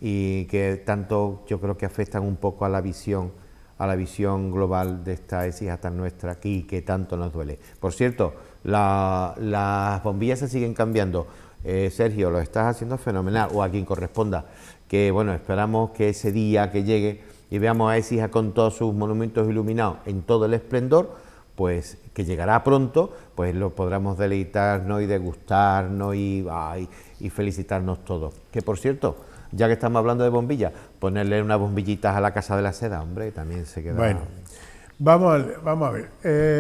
S2: y que tanto yo creo que afectan un poco a la visión global de esta Écija tan nuestra aquí, que tanto nos duele. Por cierto, las bombillas se siguen cambiando. Sergio, lo estás haciendo fenomenal, o a quien corresponda, que bueno, esperamos que ese día que llegue y veamos a Écija con todos sus monumentos iluminados en todo el esplendor, pues que llegará pronto, pues lo podremos deleitarnos y degustarnos y felicitarnos todos. Que por cierto, ya que estamos hablando de bombillas, ponerle unas bombillitas a la Casa de la Seda, hombre, también se queda...
S1: Bueno, vamos a ver.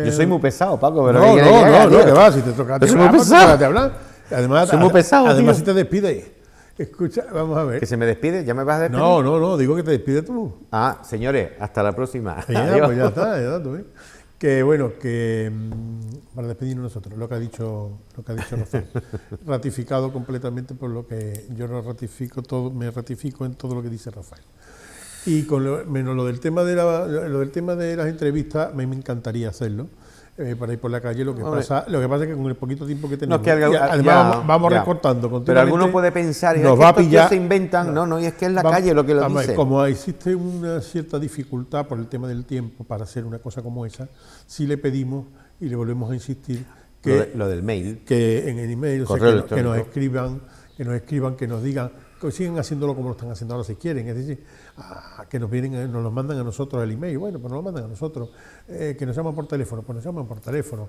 S2: Yo soy muy pesado, Paco, pero...
S1: No, que va, si te toca
S2: soy muy pesado.
S1: Hablar. Además,
S2: soy muy pesado,
S1: además,
S2: tío.
S1: Si te despides, escucha, vamos a ver.
S2: ¿Que se me despide? ¿Ya me vas a despedir?
S1: No, digo que te despides tú.
S2: Ah, señores, hasta la próxima.
S1: Ya, pues ya está, tú ves. Que bueno, que para despedirnos nosotros, lo que ha dicho Rafael, ratificado completamente por lo que yo lo ratifico todo, me ratifico en todo lo que dice Rafael. Y menos lo del tema de las entrevistas, a mí me encantaría hacerlo. Para ir por la calle, lo que pasa es que con el poquito tiempo que tenemos, además vamos recortando continuamente.
S2: Pero alguno puede pensar,
S1: nos va a pillar,
S2: se inventan, no, y es que es la calle lo que lo dice.
S1: Como existe una cierta dificultad por el tema del tiempo para hacer una cosa como esa, sí le pedimos y le volvemos a insistir que
S2: lo del mail,
S1: que en el email, o sea, que nos escriban, que nos digan, que sigan haciéndolo como lo están haciendo ahora si quieren, es decir, que nos lo mandan a nosotros el email, bueno, pues nos lo mandan a nosotros, que nos llaman por teléfono, pues nos llaman por teléfono.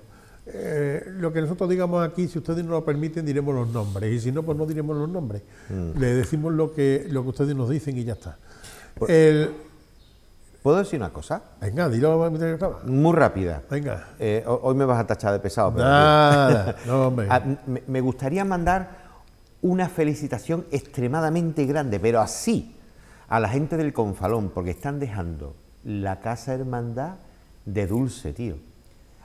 S1: Lo que nosotros digamos aquí, si ustedes nos lo permiten, diremos los nombres, y si no, pues no diremos los nombres. Le decimos lo que ustedes nos dicen y ya está.
S2: ¿Puedo decir una cosa?
S1: Venga, dilo.
S2: Muy rápida.
S1: Venga.
S2: Hoy me vas a tachar de pesado. Pero
S1: nada, no, hombre.
S2: Me gustaría mandar una felicitación extremadamente grande, pero así, a la gente del Confalón, porque están dejando la Casa Hermandad de dulce, tío.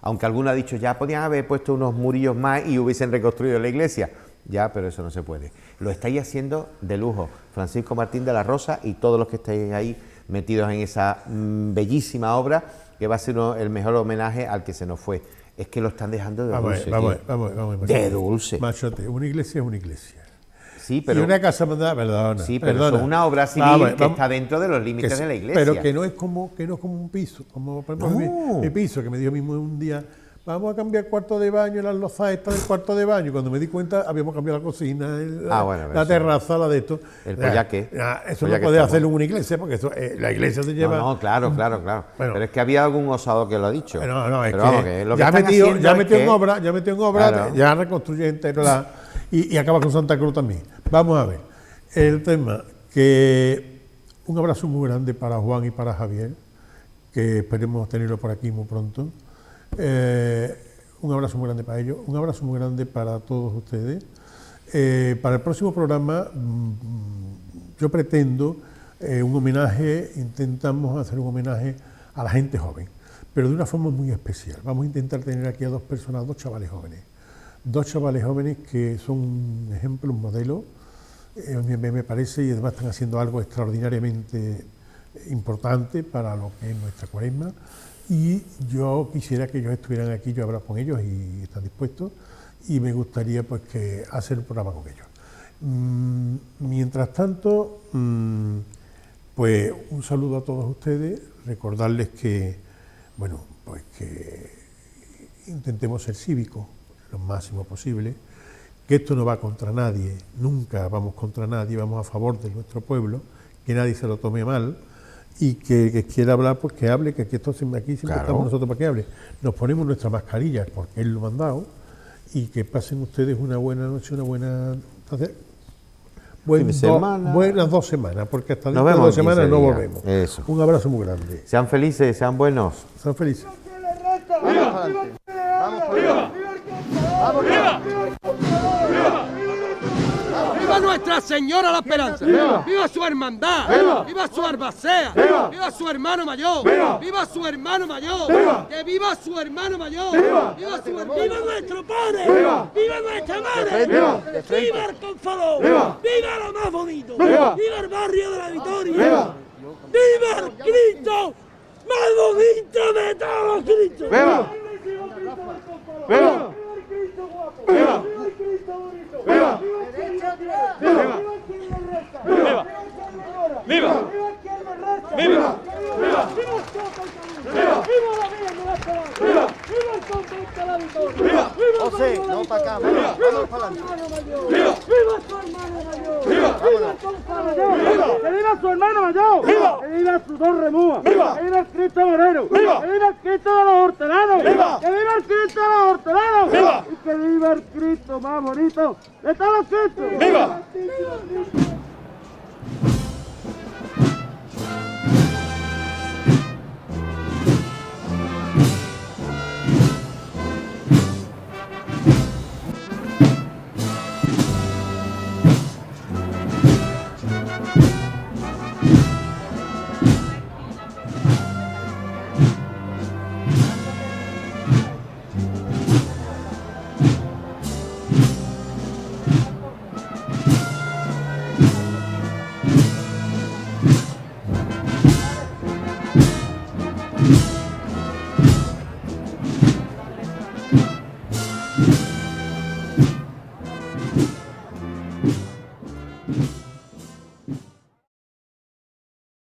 S2: Aunque alguno ha dicho, ya podían haber puesto unos murillos más y hubiesen reconstruido la iglesia. Ya, pero eso no se puede. Lo estáis haciendo de lujo. Francisco Martín de la Rosa y todos los que estáis ahí metidos en esa bellísima obra, que va a ser el mejor homenaje al que se nos fue. Es que lo están dejando de dulce.
S1: Vamos.
S2: De dulce.
S1: Machote, una iglesia es una iglesia.
S2: Sí, pero,
S1: y una casa hermandad, perdona.
S2: Sí, pero es una obra civil que está dentro de los límites de la iglesia.
S1: Pero que no es como un piso, como por ejemplo mi piso, que me dijo mismo un día, vamos a cambiar el cuarto de baño, las lozas estas del cuarto de baño. Cuando me di cuenta, habíamos cambiado la cocina, la terraza, la de esto.
S2: El pollaque.
S1: Eso no puede hacerlo en una iglesia, porque la iglesia se lleva...
S2: No, claro. Bueno, pero es que había algún osado que lo ha dicho.
S1: No, es
S2: pero
S1: que,
S2: vamos, que lo que
S1: ya metió en obra,
S2: claro.
S1: ya reconstruye entero y acaba con Santa Cruz también. Vamos a ver. El tema, que un abrazo muy grande para Juan y para Javier, que esperemos tenerlo por aquí muy pronto. Un abrazo muy grande para ellos, un abrazo muy grande para todos ustedes. Para el próximo programa yo pretendo intentamos hacer un homenaje a la gente joven, pero de una forma muy especial. Vamos a intentar tener aquí a dos chavales jóvenes que son un ejemplo, un modelo, me parece, y además están haciendo algo extraordinariamente importante para lo que es nuestra Cuaresma. Y yo quisiera que ellos estuvieran aquí, yo hablar con ellos y están dispuestos, y me gustaría pues que hacer un programa con ellos. Mientras tanto, pues un saludo a todos ustedes, recordarles que, bueno, pues que intentemos ser cívicos lo máximo posible, que esto no va contra nadie, nunca vamos contra nadie, vamos a favor de nuestro pueblo, que nadie se lo tome mal, y que quiera hablar, pues que hable, que aquí siempre estamos nosotros para que hable. Nos ponemos nuestras mascarillas, porque él lo ha mandado, y que pasen ustedes una buena noche, buenas 2 semanas, porque hasta dentro de 2 semanas no volvemos.
S2: Eso.
S1: Un abrazo muy grande.
S2: Sean felices, sean buenos.
S1: Sean felices.
S3: ¡Viva Nuestra Señora la Esperanza! ¡Viva su hermandad! ¡Viva su albacea! ¡Viva su hermano mayor! ¡Viva su hermano mayor! ¡Que viva su hermano mayor! ¡Viva nuestro padre! ¡Viva nuestra madre! ¡Viva el Confalón! ¡Viva lo más bonito! ¡Viva el barrio de la Victoria! ¡Viva el Cristo más bonito de todos los Cristos! ¡Viva! ¡Viva! ¡Viva! ¡Viva! ¡Viva! ¡Viva! ¡Viva! ¡Viva! ¡Viva! ¡Viva el convento de la Victoria! ¡Viva José! No para acá, vamos para adelante. ¡Viva! ¡Viva su hermano mayor! ¡Viva! ¡Viva! ¡Que viva su hermano mayor! ¡Viva! ¡Que viva su Torre Múa! ¡Viva! ¡Que viva el Cristo Moreno! ¡Viva! ¡Que viva el Cristo de los Hortelanos! ¡Viva! ¡Que viva el Cristo de los Hortelanos! ¡Viva! ¡Y que viva el Cristo más bonito de todos los Cristos! ¡Viva!